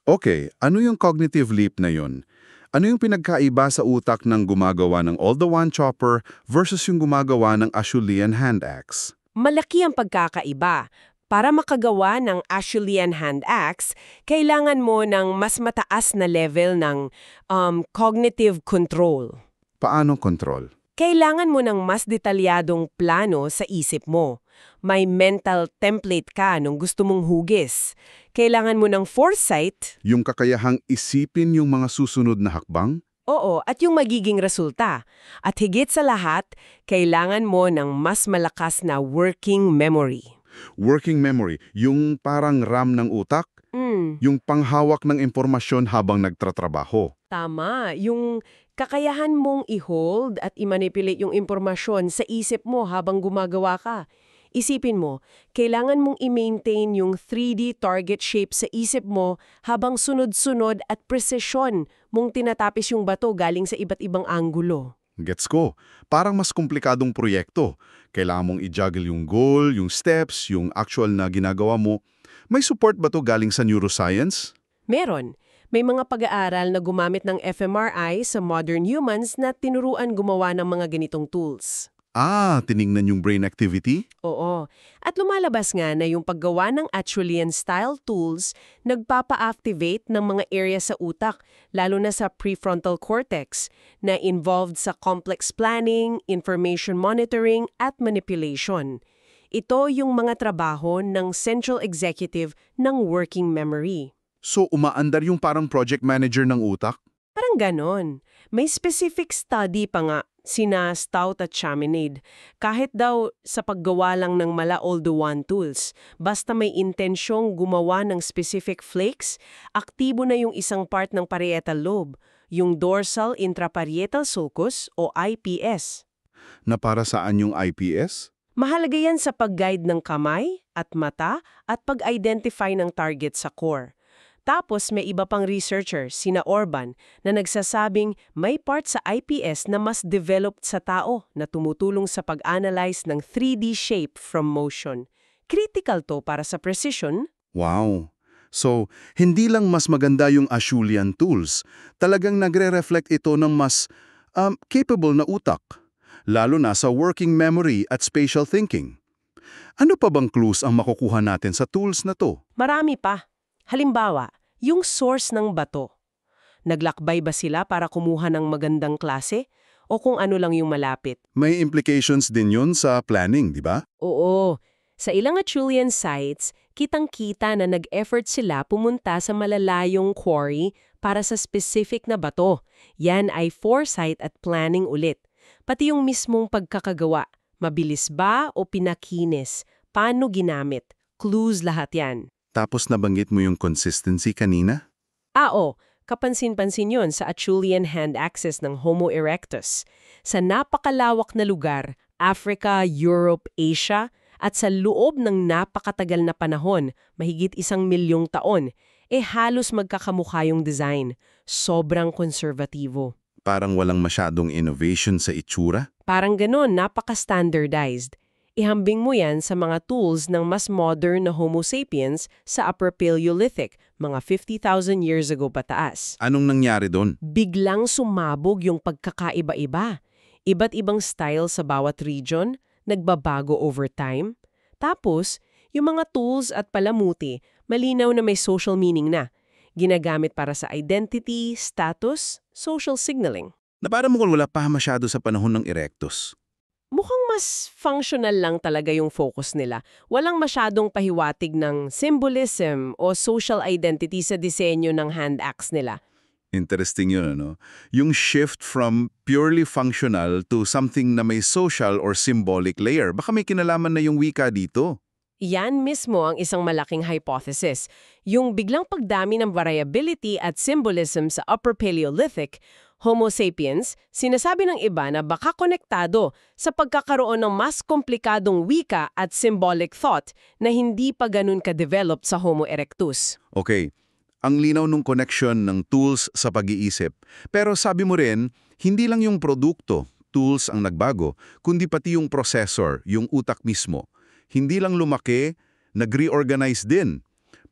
Okay, ano yung cognitive leap na yun? Ano yung pinagkaiba sa utak ng gumagawa ng all-the-one chopper versus yung gumagawa ng Acheulean hand axe? Malaki ang pagkakaiba. Para makagawa ng Acheulean hand axe, kailangan mo ng mas mataas na level ng cognitive control. Paano control? Kailangan mo ng mas detalyadong plano sa isip mo. May mental template ka nung gusto mong hugis. Kailangan mo ng foresight. Yung kakayahang isipin yung mga susunod na hakbang? Oo, at yung magiging resulta. At higit sa lahat, kailangan mo ng mas malakas na working memory. Working memory, yung parang RAM ng utak? Yung panghawak ng impormasyon habang nagtatrabaho? Tama, yung kakayahan mong i-hold at i-manipulate yung impormasyon sa isip mo habang gumagawa ka. Isipin mo, kailangan mong i-maintain yung 3D target shape sa isip mo habang sunod-sunod at presisyon mong tinatapis yung bato galing sa iba't ibang anggulo. Gets ko. Parang mas komplikadong proyekto. Kailangan mong i-juggle yung goal, yung steps, yung actual na ginagawa mo. May support ba to galing sa neuroscience? Meron. May mga pag-aaral na gumamit ng fMRI sa modern humans na tinuruan gumawa ng mga ganitong tools. Tiningnan yung brain activity? Oo. At lumalabas nga na yung paggawa ng Acheulean-style tools nagpapa-activate ng mga area sa utak, lalo na sa prefrontal cortex, na involved sa complex planning, information monitoring, at manipulation. Ito yung mga trabaho ng central executive ng working memory. So umaandar yung parang project manager ng utak? Parang ganon. May specific study pa nga, sina Stout at Chaminade. Kahit daw sa paggawa lang ng mala all-the-one tools, basta may intensyong gumawa ng specific flakes, aktibo na yung isang part ng parietal lobe, yung dorsal intraparietal sulcus o IPS. Na para saan yung IPS? Mahalaga yan sa pag-guide ng kamay at mata at pag-identify ng target sa core. Tapos may iba pang researcher, sina Orban, na nagsasabing may part sa IPS na mas developed sa tao na tumutulong sa pag-analyze ng 3D shape from motion. Critical to para sa precision. Wow! So, hindi lang mas maganda yung Acheulean tools, talagang nagre-reflect ito ng mas capable na utak, lalo na sa working memory at spatial thinking. Ano pa bang clues ang makukuha natin sa tools na to? Marami pa. Halimbawa, yung source ng bato. Naglakbay ba sila para kumuha ng magandang klase? O kung ano lang yung malapit? May implications din yun sa planning, di ba? Oo. Sa ilang Acheulean sites, kitang-kita na nag-effort sila pumunta sa malalayong quarry para sa specific na bato. Yan ay foresight at planning ulit. Pati yung mismong pagkakagawa. Mabilis ba o pinakinis? Paano ginamit? Clues lahat yan. Tapos nabanggit mo yung consistency kanina? Oo, kapansin-pansin yun sa Acheulean hand axis ng Homo erectus. Sa napakalawak na lugar, Africa, Europe, Asia, at sa loob ng napakatagal na panahon, mahigit 1,000,000 taon, halos magkakamukha yung design. Sobrang konservatibo. Parang walang masyadong innovation sa itsura? Parang ganon, napaka-standardized. Ihambing mo yan sa mga tools ng mas modern na Homo sapiens sa Upper Paleolithic, mga 50,000 years ago pataas. Anong nangyari doon? Biglang sumabog yung pagkakaiba-iba. Iba't ibang style sa bawat region, nagbabago over time. Tapos, yung mga tools at palamuti, malinaw na may social meaning na. Ginagamit para sa identity, status, social signaling. Na parang mukhang wala pa masyado sa panahon ng Erectus. Mukhang mas functional lang talaga yung focus nila. Walang masyadong pahiwatig ng symbolism o social identity sa disenyo ng hand axe nila. Interesting yun, ano? Yung shift from purely functional to something na may social or symbolic layer. Baka may kinalaman na yung wika dito. Yan mismo ang isang malaking hypothesis. Yung biglang pagdami ng variability at symbolism sa Upper Paleolithic, Homo sapiens, sinasabi ng iba na baka konektado sa pagkakaroon ng mas komplikadong wika at symbolic thought na hindi pa ganun ka-developed sa Homo erectus. Okay, ang linaw ng connection ng tools sa pag-iisip. Pero sabi mo rin, hindi lang yung produkto, tools ang nagbago, kundi pati yung processor, yung utak mismo. Hindi lang lumaki, nag-reorganize din.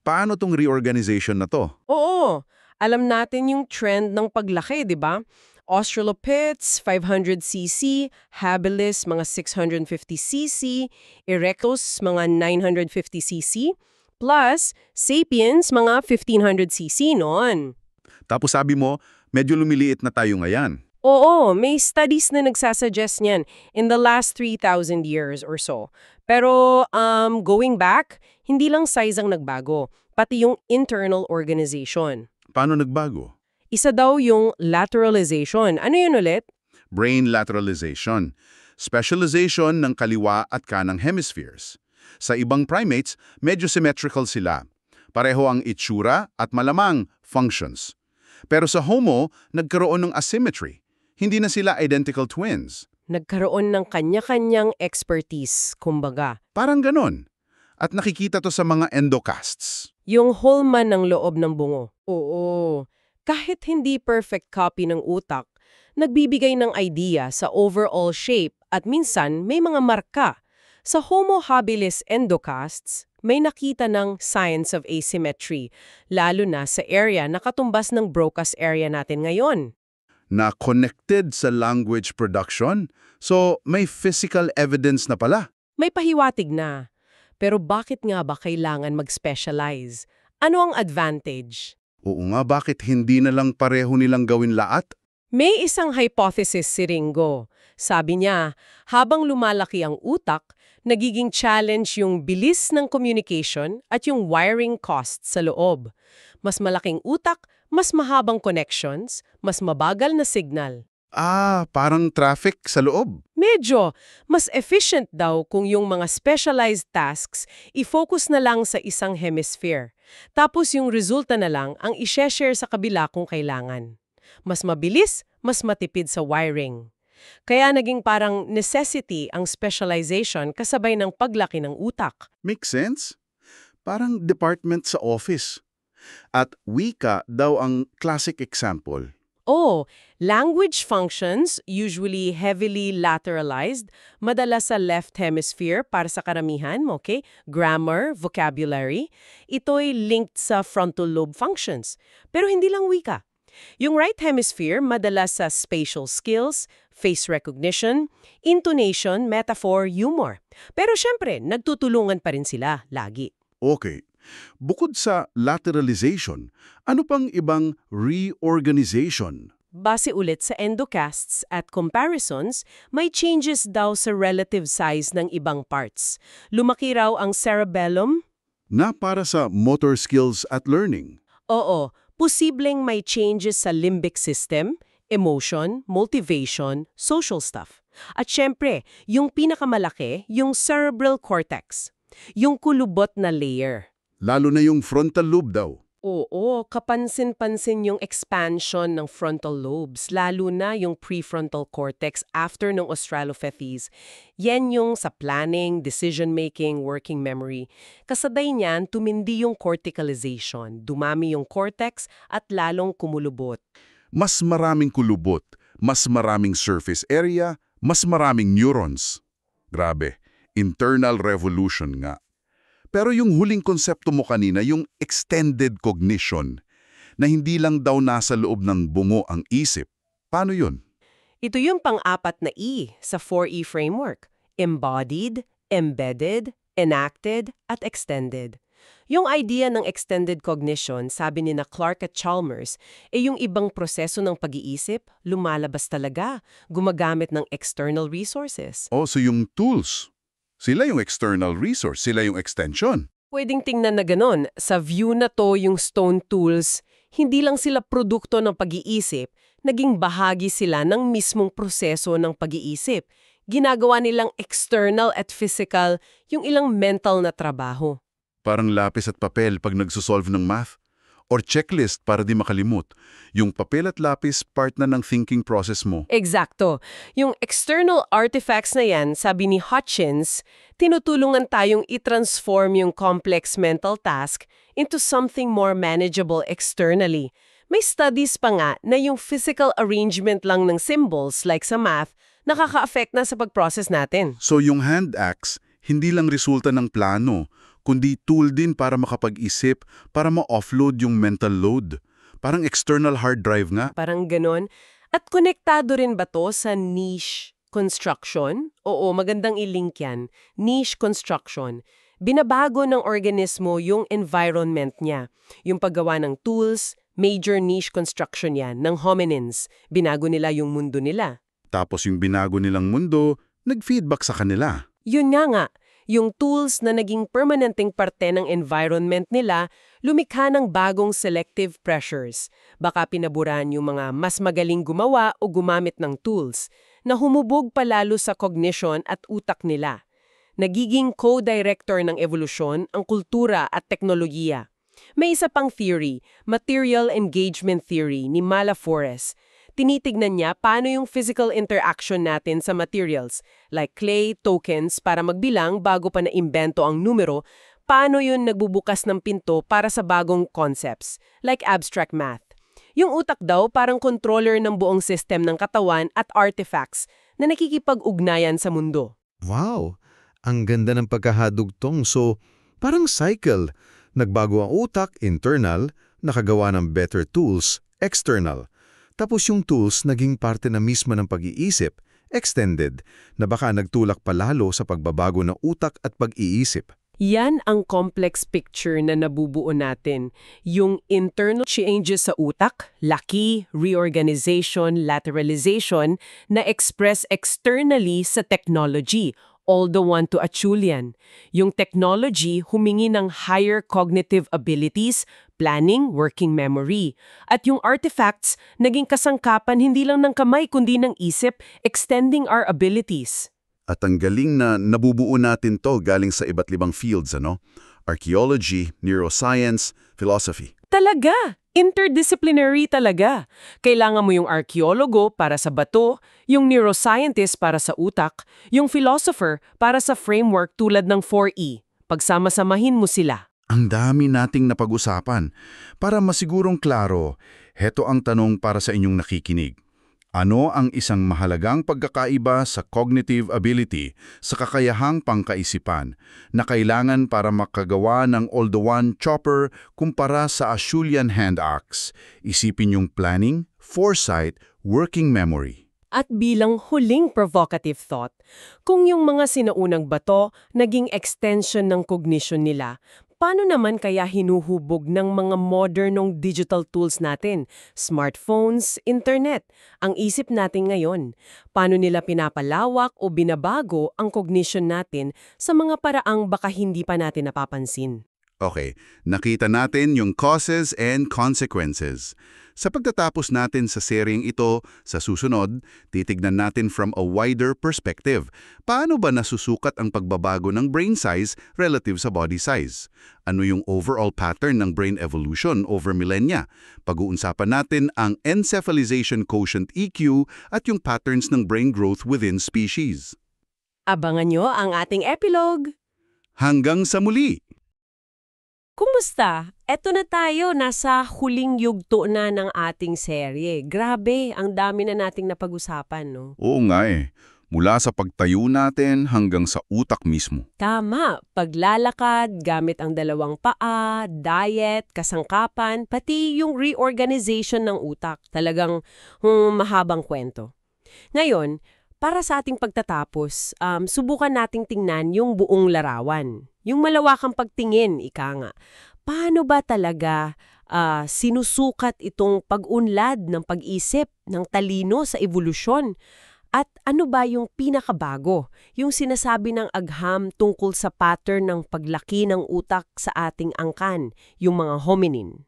Paano tong reorganization na to? Oo, alam natin yung trend ng paglaki, di ba? Australopiths, 500cc, habilis, mga 650cc, Erectus, mga 950cc, plus Sapiens, mga 1500cc noon. Tapos sabi mo, medyo lumiliit na tayo ngayon. Oo, may studies na nagsasuggest niyan in the last 3,000 years or so. Pero going back, hindi lang size ang nagbago, pati yung internal organization. Paano nagbago? Isa daw yung lateralization. Ano yun ulit? Brain lateralization. Specialization ng kaliwa at kanang hemispheres. Sa ibang primates, medyo symmetrical sila. Pareho ang itsura at malamang functions. Pero sa Homo, nagkaroon ng asymmetry. Hindi na sila identical twins. Nagkaroon ng kanya-kanyang expertise, kumbaga. Parang ganon. At nakikita to sa mga endocasts. Yung hulman ng loob ng bungo. Oo. Kahit hindi perfect copy ng utak, nagbibigay ng idea sa overall shape at minsan may mga marka. Sa Homo habilis endocasts, may nakita ng signs of asymmetry, lalo na sa area na katumbas ng Broca's area natin ngayon. Na connected sa language production, so may physical evidence na pala. May pahiwatig na. Pero bakit nga ba kailangan mag-specialize? Ano ang advantage? Oo nga, bakit hindi na lang pareho nilang gawin lahat? May isang hypothesis si Ringo. Sabi niya, habang lumalaki ang utak, nagiging challenge yung bilis ng communication at yung wiring costs sa loob. Mas malaking utak, mas mahabang connections, mas mabagal na signal. Parang traffic sa loob. Medyo, mas efficient daw kung yung mga specialized tasks i-focus na lang sa isang hemisphere. Tapos yung resulta na lang ang i-share sa kabila kung kailangan. Mas mabilis, mas matipid sa wiring. Kaya naging parang necessity ang specialization kasabay ng paglaki ng utak. Makes sense? Parang department sa office. At wika daw ang classic example. Language functions, usually heavily lateralized, madalas sa left hemisphere para sa karamihan, okay? Grammar, vocabulary, ito'y linked sa frontal lobe functions. Pero hindi lang wika. Yung right hemisphere, madalas sa spatial skills, face recognition, intonation, metaphor, humor. Pero syempre, nagtutulungan pa rin sila, lagi. Okay. Bukod sa lateralization, ano pang ibang reorganization? Base ulit sa endocasts at comparisons, may changes daw sa relative size ng ibang parts. Lumaki raw ang cerebellum. Na para sa motor skills at learning. Oo, posibleng may changes sa limbic system, emotion, motivation, social stuff. At syempre, yung pinakamalaki, yung cerebral cortex. Yung kulubot na layer. Lalo na yung frontal lobe daw. Oo, kapansin-pansin yung expansion ng frontal lobes, lalo na yung prefrontal cortex after ng Australopithecus. Yan yung sa planning, decision-making, working memory. Kasabay niyan, tumindi yung corticalization, dumami yung cortex at lalong kumulubot. Mas maraming kulubot, mas maraming surface area, mas maraming neurons. Grabe, internal revolution nga. Pero yung huling konsepto mo kanina, yung extended cognition, na hindi lang daw nasa loob ng bungo ang isip. Paano yun? Ito yung pang-apat na E sa 4E framework. Embodied, embedded, enacted, at extended. Yung idea ng extended cognition, sabi ni na Clark at Chalmers, yung ibang proseso ng pag-iisip, lumalabas talaga, gumagamit ng external resources. So yung tools, sila yung external resource, sila yung extension. Pwedeng tingnan na ganon. Sa view na to yung stone tools, hindi lang sila produkto ng pag-iisip, naging bahagi sila ng mismong proseso ng pag-iisip. Ginagawa nilang external at physical yung ilang mental na trabaho. Parang lapis at papel pag nagsosolve ng math. Or checklist para di makalimut. Yung papel at lapis part na ng thinking process mo. Eksakto. Yung external artifacts na yan, sabi ni Hutchins, tinutulungan tayong i-transform yung complex mental task into something more manageable externally. May studies pa nga na yung physical arrangement lang ng symbols like sa math, nakaka-affect na sa pag-process natin. So yung hand axe, hindi lang resulta ng plano, kundi tool din para makapag-isip, para ma-offload yung mental load. Parang external hard drive nga. Parang ganon. At konektado rin ba to sa niche construction? Oo, magandang i-link yan. Niche construction. Binabago ng organismo yung environment niya. Yung paggawa ng tools, major niche construction yan, ng hominins. Binago nila yung mundo nila. Tapos yung binago nilang mundo, nag-feedback sa kanila. Yun nga. Yung tools na naging permanenteng parte ng environment nila, lumikha ng bagong selective pressures. Baka pinaburan yung mga mas magaling gumawa o gumamit ng tools, na humubog palalo sa cognition at utak nila. Nagiging co-director ng evolusyon ang kultura at teknolohiya. May isa pang theory, material engagement theory ni Mala Forres. Tinitignan niya paano yung physical interaction natin sa materials, like clay, tokens, para magbilang bago pa naimbento ang numero, paano yun nagbubukas ng pinto para sa bagong concepts, like abstract math. Yung utak daw parang controller ng buong system ng katawan at artifacts na nakikipag-ugnayan sa mundo. Wow! Ang ganda ng pagkahadugtong. So, parang cycle. Nagbago ang utak, internal, nakagawa ng better tools, external. Tapos yung tools naging parte na mismo ng pag-iisip, extended, na baka nagtulak palalo sa pagbabago ng utak at pag-iisip. Yan ang complex picture na nabubuo natin. Yung internal changes sa utak, laki, reorganization, lateralization, na express externally sa technology Oldowan to Acheulean. Yung technology humingi ng higher cognitive abilities, planning, working memory. At yung artifacts naging kasangkapan hindi lang ng kamay kundi ng isip, extending our abilities. At ang galing na nabubuo natin to galing sa iba't libang fields, ano? Archaeology, neuroscience, philosophy. Talaga! Interdisciplinary talaga. Kailangan mo yung arkeologo para sa bato, yung neuroscientist para sa utak, yung philosopher para sa framework tulad ng 4E. Pagsama-samahin mo sila. Ang dami nating napag-usapan. Para masigurong klaro, heto ang tanong para sa inyong nakikinig. Ano ang isang mahalagang pagkakaiba sa cognitive ability, sa kakayahang pangkaisipan, na kailangan para makagawa ng Oldowan chopper kumpara sa Acheulean hand axe? Isipin yung planning, foresight, working memory. At bilang huling provocative thought, kung yung mga sinaunang bato naging extension ng cognition nila, paano naman kaya hinuhubog ng mga modernong digital tools natin, smartphones, internet, ang isip natin ngayon? Paano nila pinapalawak o binabago ang cognition natin sa mga paraang baka hindi pa natin napapansin? Okay, nakita natin yung causes and consequences. Sa pagtatapos natin sa seryeng ito, sa susunod, titignan natin from a wider perspective. Paano ba nasusukat ang pagbabago ng brain size relative sa body size? Ano yung overall pattern ng brain evolution over millennia? Pag-uusapan natin ang encephalization quotient EQ at yung patterns ng brain growth within species. Abangan nyo ang ating epilogue! Hanggang sa muli! Kumusta? Eto na tayo, nasa huling yugto na ng ating serye. Grabe, ang dami na nating napag-usapan, no? Oo nga eh. Mula sa pagtayo natin hanggang sa utak mismo. Tama, paglalakad, gamit ang dalawang paa, diet, kasangkapan, pati yung reorganization ng utak. Talagang mahabang kwento. Ngayon, para sa ating pagtatapos, subukan nating tingnan yung buong larawan. Yung malawakang pagtingin, ika nga. Paano ba talaga sinusukat itong pag-unlad ng pag-isip, ng talino sa evolusyon? At ano ba yung pinakabago? Yung sinasabi ng agham tungkol sa pattern ng paglaki ng utak sa ating angkan, yung mga hominin.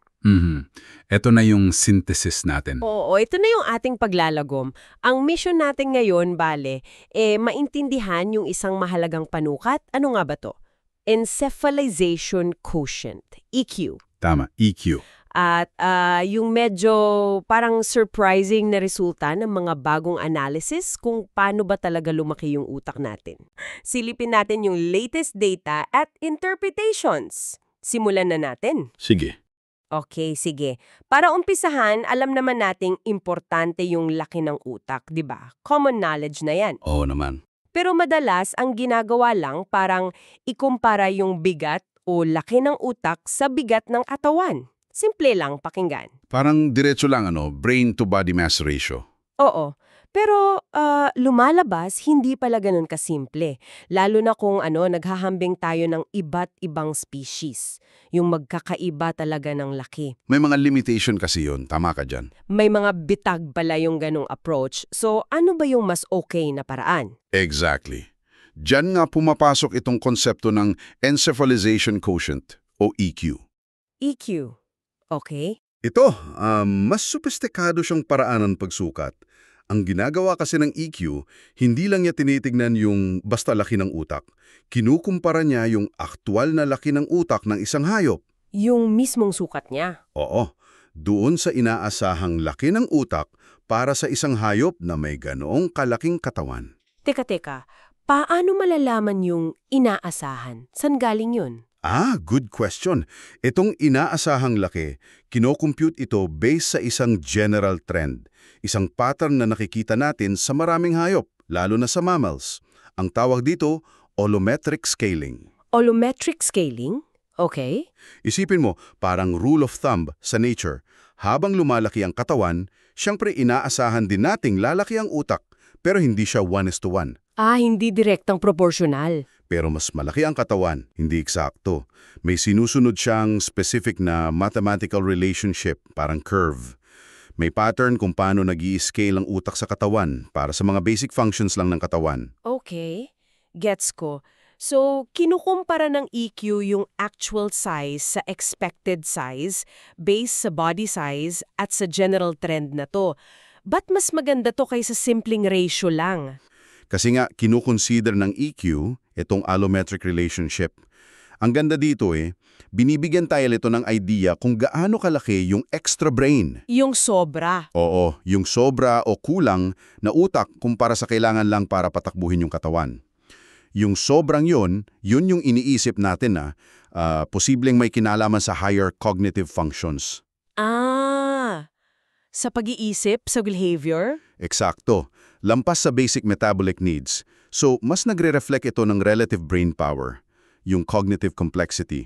Ito na yung synthesis natin. Oo, ito na yung ating paglalagom. Ang mission natin ngayon, bale, maintindihan yung isang mahalagang panukat. Ano nga ba to? Encephalization quotient, EQ. Tama, EQ. At yung medyo parang surprising na resulta ng mga bagong analysis kung paano ba talaga lumaki yung utak natin. Silipin natin yung latest data at interpretations. Simulan na natin. Sige. Okay, sige. Para umpisahan, alam naman nating importante yung laki ng utak, di ba? Common knowledge na yan. Oo naman. Pero madalas, ang ginagawa lang parang ikumpara yung bigat o laki ng utak sa bigat ng katawan. Simple lang pakinggan. Parang diretso lang brain to body mass ratio. Oo. Pero lumalabas, hindi pala ganun kasimple. Lalo na kung naghahambing tayo ng iba't ibang species. Yung magkakaiba talaga ng laki. May mga limitation kasi yun, tama ka dyan. May mga bitag pala yung ganung approach. So ano ba yung mas okay na paraan? Exactly. Diyan nga pumapasok itong konsepto ng encephalization quotient o EQ. EQ. Okay? Ito, mas sophisticado siyang paraan ng pagsukat. Ang ginagawa kasi ng EQ, hindi lang niya tinitignan yung basta laki ng utak. Kinukumpara niya yung aktwal na laki ng utak ng isang hayop. Yung mismong sukat niya. Oo, doon sa inaasahang laki ng utak para sa isang hayop na may ganoong kalaking katawan. Teka. Paano malalaman yung inaasahan? San galing yun? Good question. Itong inaasahang laki, kinocompute ito based sa isang general trend. Isang pattern na nakikita natin sa maraming hayop, lalo na sa mammals. Ang tawag dito, holometric scaling. Holometric scaling? Okay. Isipin mo, parang rule of thumb sa nature. Habang lumalaki ang katawan, siyempre inaasahan din nating lalaki ang utak, pero hindi siya 1:1. Hindi direktang proporsyonal. Pero mas malaki ang katawan, hindi eksakto. May sinusunod siyang specific na mathematical relationship, parang curve. May pattern kung paano nag-i-scale ang utak sa katawan para sa mga basic functions lang ng katawan. Okay. Gets ko. So, kinukumpara ng EQ yung actual size sa expected size based sa body size at sa general trend na to. Ba't mas maganda to kaysa simpleng ratio lang? Kasi nga, kinukonsider ng EQ itong allometric relationship. Ang ganda dito binibigyan tayo nito ng idea kung gaano kalaki yung extra brain. Yung sobra. Oo, yung sobra o kulang na utak kumpara sa kailangan lang para patakbuhin yung katawan. Yung sobrang yun yung iniisip natin na posibleng may kinalaman sa higher cognitive functions. Sa pag-iisip, sa behavior? Eksakto. Lampas sa basic metabolic needs. So, mas nagre-reflect ito ng relative brain power, yung cognitive complexity.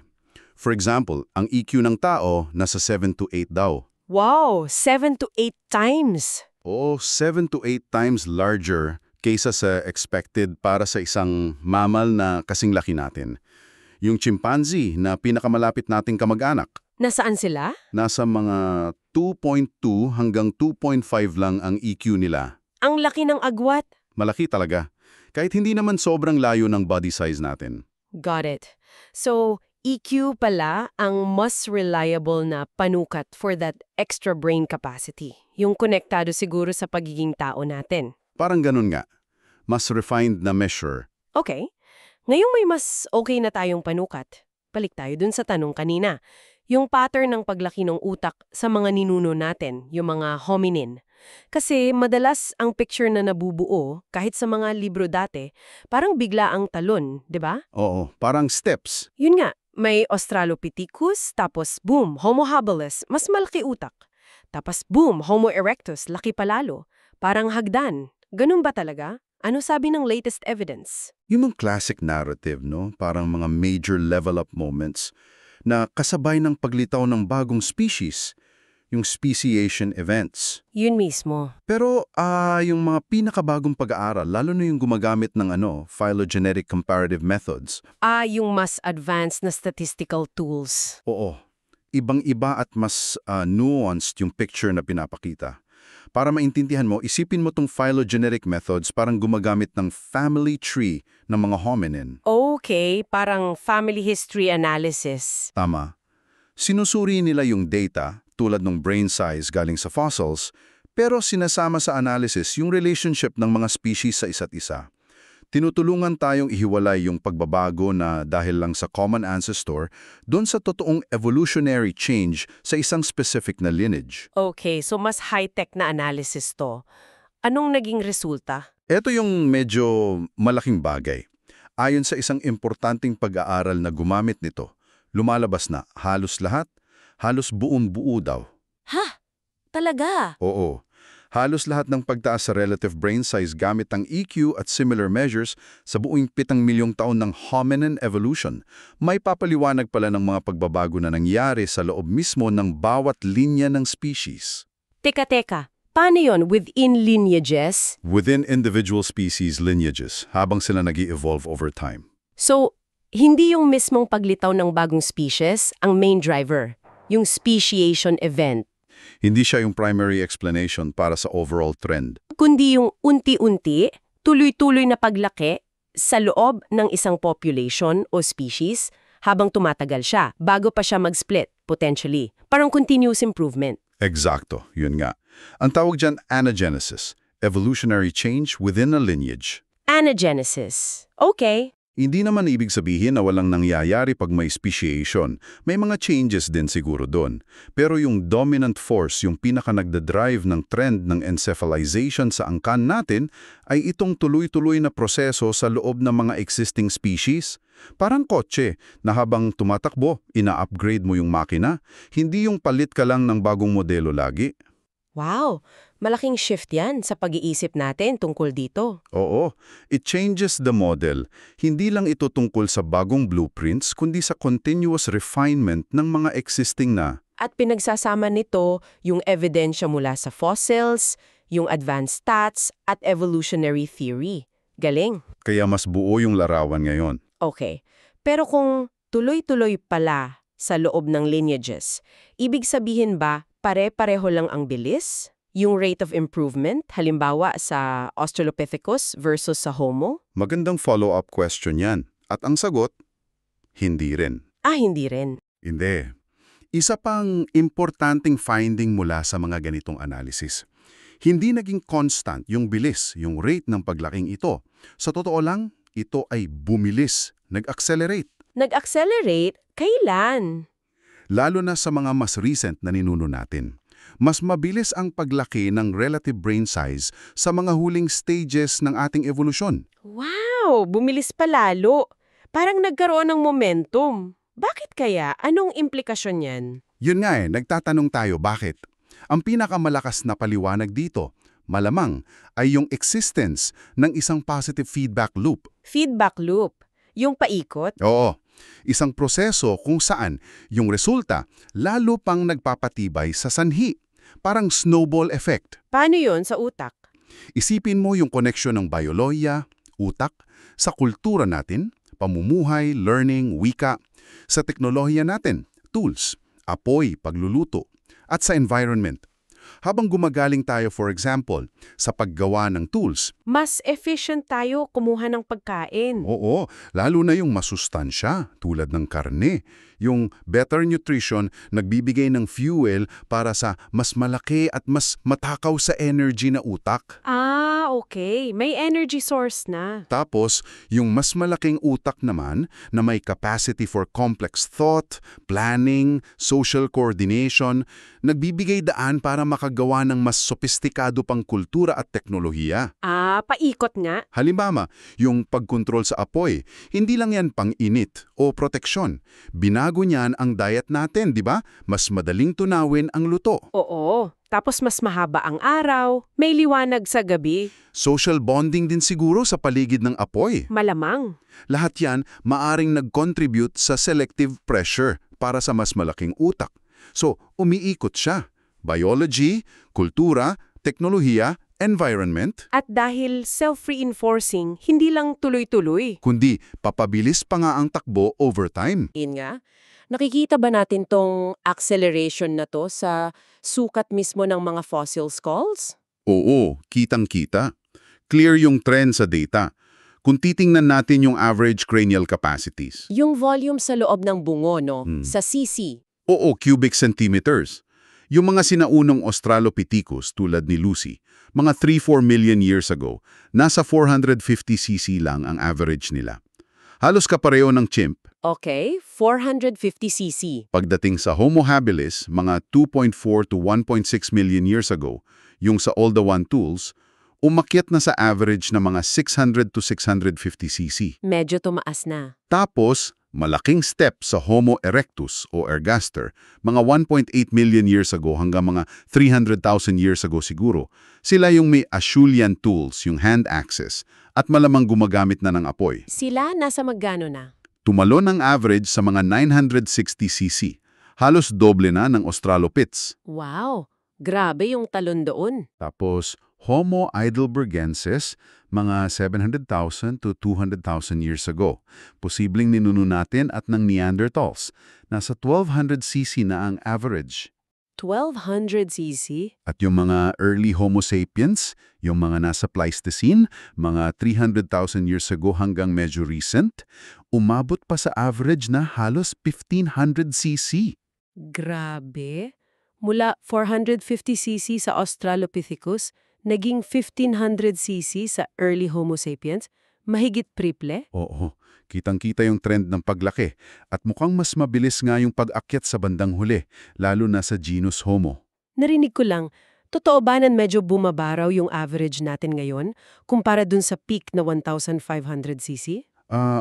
For example, ang EQ ng tao nasa 7 to 8 daw. Wow, 7 to 8 times. O 7 to 8 times larger kaysa sa expected para sa isang mammal na kasing laki natin. Yung chimpanzee na pinakamalapit nating kamag-anak, Nasaan sila? nasa mga 2.2 hanggang 2.5 lang ang EQ nila. Ang laki ng agwat. Malaki talaga. Kahit hindi naman sobrang layo ng body size natin. Got it. So, EQ pala ang mas reliable na panukat for that extra brain capacity. Yung konektado siguro sa pagiging tao natin. Parang ganun nga. Mas refined na measure. Okay. Ngayong may mas okay na tayong panukat, balik tayo dun sa tanong kanina. Yung pattern ng paglaki ng utak sa mga ninuno natin, yung mga hominin. Kasi madalas ang picture na nabubuo, kahit sa mga libro dati, parang bigla ang talon, di ba? Oo, parang steps. Yun nga, may Australopithecus, tapos boom, Homo habilis, mas malaki utak. Tapos boom, Homo erectus, laki palalo. Parang hagdan. Ganun ba talaga? Ano sabi ng latest evidence? Yung mga classic narrative, no? Parang mga major level-up moments na kasabay ng paglitaw ng bagong species, yung speciation events. Yun mismo. Pero yung mga pinakabagong pag-aaral, lalo na yung gumagamit ng phylogenetic comparative methods, Yung mas advanced na statistical tools. oo, ibang-iba at mas nuanced yung picture na pinapakita. Para maintindihan mo, isipin mo tong phylogenetic methods parang gumagamit ng family tree ng mga hominin. Okay, parang family history analysis. Tama. Sinusuri nila yung data, tulad ng brain size galing sa fossils, pero sinasama sa analysis yung relationship ng mga species sa isa't isa. Tinutulungan tayong ihiwalay yung pagbabago na dahil lang sa common ancestor doon sa totoong evolutionary change sa isang specific na lineage. Okay, so mas high-tech na analysis to. Anong naging resulta? Ito yung medyo malaking bagay. Ayon sa isang importanteng pag-aaral na gumamit nito, lumalabas na halos lahat, halos buong-buo daw. Ha? Talaga? Oo. Halos lahat ng pagtaas sa relative brain size gamit ang EQ at similar measures sa buong 7 milyong taon ng hominin evolution, may papaliwanag pala ng mga pagbabago na nangyari sa loob mismo ng bawat linya ng species. Teka. Paano yon within lineages? Within individual species lineages, habang sila nag-i-evolve over time. So, hindi yung mismong paglitaw ng bagong species ang main driver, yung speciation event, Hindi siya yung primary explanation para sa overall trend. kundi yung unti-unti, tuloy-tuloy na paglaki sa loob ng isang population o species habang tumatagal siya, bago pa siya mag-split, potentially. Parang continuous improvement. Eksakto, yun nga. Ang tawag dyan anagenesis, evolutionary change within a lineage. Anagenesis. Okay. Hindi naman ibig sabihin na walang nangyayari pag may speciation. May mga changes din siguro doon. Pero yung dominant force, yung pinaka-nagdadrive ng trend ng encephalization sa angkan natin, ay itong tuloy-tuloy na proseso sa loob ng mga existing species. Parang kotse na habang tumatakbo, ina-upgrade mo yung makina, hindi yung palit ka lang ng bagong modelo lagi. Wow, malaking shift yan sa pag-iisip natin tungkol dito. Oo, it changes the model. Hindi lang ito tungkol sa bagong blueprints, kundi sa continuous refinement ng mga existing na. At pinagsasama nito yung ebidensya mula sa fossils, yung advanced stats, at evolutionary theory. Galing. Kaya mas buo yung larawan ngayon. Okay. Pero kung tuloy-tuloy pala sa loob ng lineages, ibig sabihin ba pare-pareho lang ang bilis? Yung rate of improvement, halimbawa sa Australopithecus versus sa Homo? Magandang follow-up question yan. At ang sagot, hindi rin. Hindi rin. Hindi. Isa pang importanteng finding mula sa mga ganitong analysis. Hindi naging constant yung bilis, yung rate ng paglaking ito. Sa totoo lang, ito ay bumilis, nag-accelerate. Nag-accelerate? Kailan? Lalo na sa mga mas recent na ninuno natin. Mas mabilis ang paglaki ng relative brain size sa mga huling stages ng ating evolusyon. Wow! Bumilis pa lalo. Parang nagkaroon ng momentum. Bakit kaya? Anong implikasyon yan? Yun nga nagtatanong tayo bakit. Ang pinakamalakas na paliwanag dito, malamang, ay yung existence ng isang positive feedback loop. Feedback loop. Yung paikot? Oo, isang proseso kung saan yung resulta lalo pang nagpapatibay sa sanhi. Parang snowball effect. Paano yon sa utak? Isipin mo yung koneksyon ng biolohiya, utak, sa kultura natin, pamumuhay, learning, wika, sa teknolohiya natin, tools, apoy, pagluluto, at sa environment. Habang gumagaling tayo, for example, sa paggawa ng tools, Mas efficient tayo kumuha ng pagkain. oo, lalo na yung masustansya tulad ng karne. Yung better nutrition nagbibigay ng fuel para sa mas malaki at mas matakaw sa energy na utak. Okay. May energy source na. Tapos, yung mas malaking utak naman na may capacity for complex thought, planning, social coordination, nagbibigay daan para makagawa ng mas sopistikado pang kultura at teknolohiya. Paikot nga. Halimbawa, yung pagkontrol sa apoy, hindi lang yan pang-init o proteksyon. Binago niyan ang diet natin, di ba? Mas madaling tunawin ang luto. Oo. Tapos mas mahaba ang araw, may liwanag sa gabi. Social bonding din siguro sa paligid ng apoy. Malamang. Lahat yan maaring nag-contribute sa selective pressure para sa mas malaking utak. So, umiikot siya. Biology, kultura, teknolohiya, environment, At dahil self-reinforcing, hindi lang tuloy-tuloy. kundi papabilis pa nga ang takbo over time. Nga, nakikita ba natin tong acceleration na to sa sukat mismo ng mga fossil skulls? Oo, kitang-kita. Clear yung trend sa data. Kung titingnan natin yung average cranial capacities. Yung volume sa loob ng bungo, no? Hmm. Sa cc. Oo, cubic centimeters. Yung mga sinaunong Australopithecus tulad ni Lucy, mga 3-4 million years ago, nasa 450 cc lang ang average nila. Halos kapareho ng chimp. Okay, 450 cc. Pagdating sa Homo habilis, mga 2.4 to 1.6 million years ago, yung sa Oldowan tools, umakyat na sa average na mga 600 to 650 cc. Medyo tumaas na. Tapos, malaking step sa Homo erectus o ergaster, mga 1.8 million years ago hanggang mga 300,000 years ago siguro. Sila yung may Acheulean tools, yung hand axes, at malamang gumagamit na ng apoy. Sila nasa magkano na? Tumalon ang average sa mga 960 cc. Halos doble na ng Australopiths. Wow, grabe yung talon doon. Tapos, Homo heidelbergensis, mga 700,000 to 200,000 years ago. Posibleng ninuno natin at ng Neanderthals. Nasa 1200 cc na ang average. 1200 cc? At yung mga early Homo sapiens, yung mga nasa Pleistocene, mga 300,000 years ago hanggang medyo recent, umabot pa sa average na halos 1500 cc. Grabe. Mula 450 cc sa Australopithecus, naging 1500 cc sa early Homo sapiens, mahigit triple? Oo, kitang-kita yung trend ng paglaki at mukhang mas mabilis nga yung pag-akyat sa bandang huli, lalo na sa genus Homo. Narinig ko lang, totoo ba na medyo bumaba raw yung average natin ngayon kumpara dun sa peak na 1,500 cc?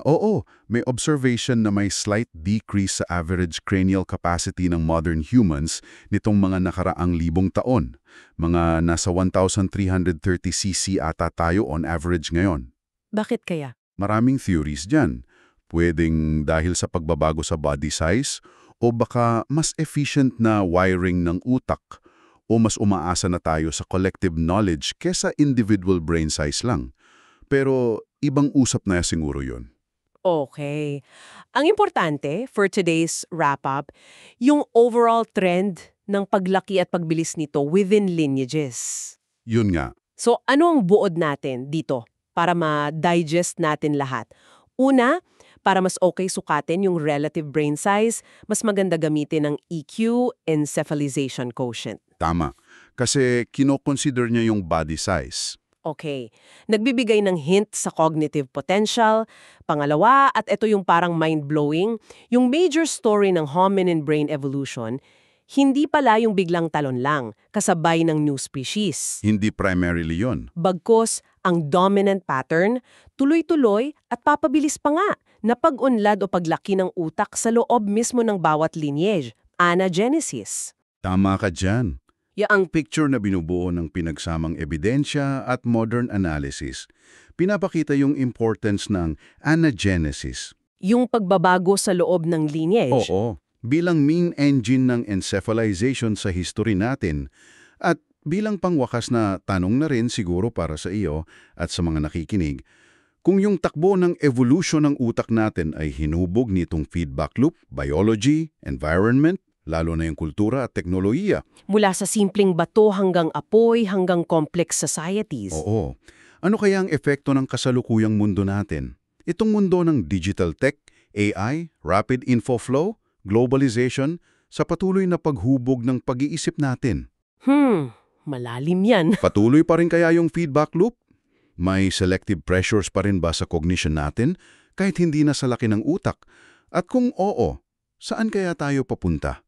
Oo, may observation na may slight decrease sa average cranial capacity ng modern humans nitong mga nakaraang 1,000 taon. Mga nasa 1,330 cc ata tayo on average ngayon. Bakit kaya? Maraming theories dyan. Pwedeng dahil sa pagbabago sa body size o baka mas efficient na wiring ng utak o mas umaasa na tayo sa collective knowledge kesa individual brain size lang. Pero ibang usap na siguro yun. Okay. Ang importante for today's wrap-up, yung overall trend ng paglaki at pagbilis nito within lineages. Yun nga. So, ano ang buod natin dito para ma-digest natin lahat? Una, para mas okay sukatin yung relative brain size, mas maganda gamitin ang EQ, encephalization quotient. Tama. Kasi kinoconsider niya yung body size. Okay. Nagbibigay ng hint sa cognitive potential. Pangalawa, at ito yung parang mind-blowing, yung major story ng hominin brain evolution, hindi pala yung biglang talon lang, kasabay ng new species. Hindi primarily yun. Bagkus, ang dominant pattern, tuloy-tuloy at papabilis pa nga na pag-unlad o paglaki ng utak sa loob mismo ng bawat lineage, anagenesis. Tama ka dyan. Ang picture na binubuo ng pinagsamang ebidensya at modern analysis, pinapakita yung importance ng anagenesis. Yung pagbabago sa loob ng lineage. Oo, bilang main engine ng encephalization sa history natin at bilang pangwakas na tanong na rin siguro para sa iyo at sa mga nakikinig, kung yung takbo ng evolution ng utak natin ay hinubog nitong feedback loop, biology, environment, lalo na yung kultura at teknolohiya. Mula sa simpleng bato hanggang apoy hanggang complex societies. Oo. Ano kaya ang epekto ng kasalukuyang mundo natin? Itong mundo ng digital tech, AI, rapid info flow, globalization, sa patuloy na paghubog ng pag-iisip natin. Malalim yan. Patuloy pa rin kaya yung feedback loop? May selective pressures pa rin ba sa cognition natin kahit hindi na sa laki ng utak? At kung oo, saan kaya tayo papunta?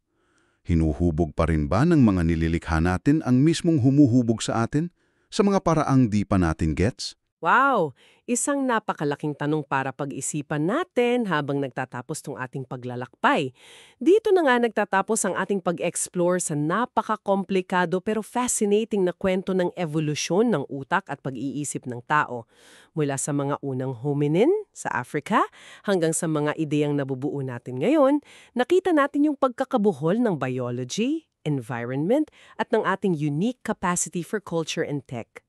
Hinuhubog pa rin ba ng mga nililikha natin ang mismong humuhubog sa atin sa mga paraang di pa natin gets? Wow! Isang napakalaking tanong para pag-isipan natin habang nagtatapos tong ating paglalakbay. Dito na nga nagtatapos ang ating pag-explore sa napaka-komplikado pero fascinating na kwento ng evolusyon ng utak at pag-iisip ng tao. Mula sa mga unang hominin sa Africa hanggang sa mga ideyang nabubuo natin ngayon, nakita natin yung pagkakabuhol ng biology, environment, at ng ating unique capacity for culture and tech.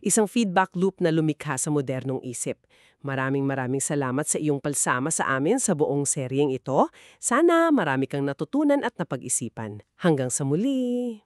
Isang feedback loop na lumikha sa modernong isip. Maraming salamat sa iyong palsama sa amin sa buong seryeng ito. Sana marami kang natutunan at napag-isipan. Hanggang sa muli!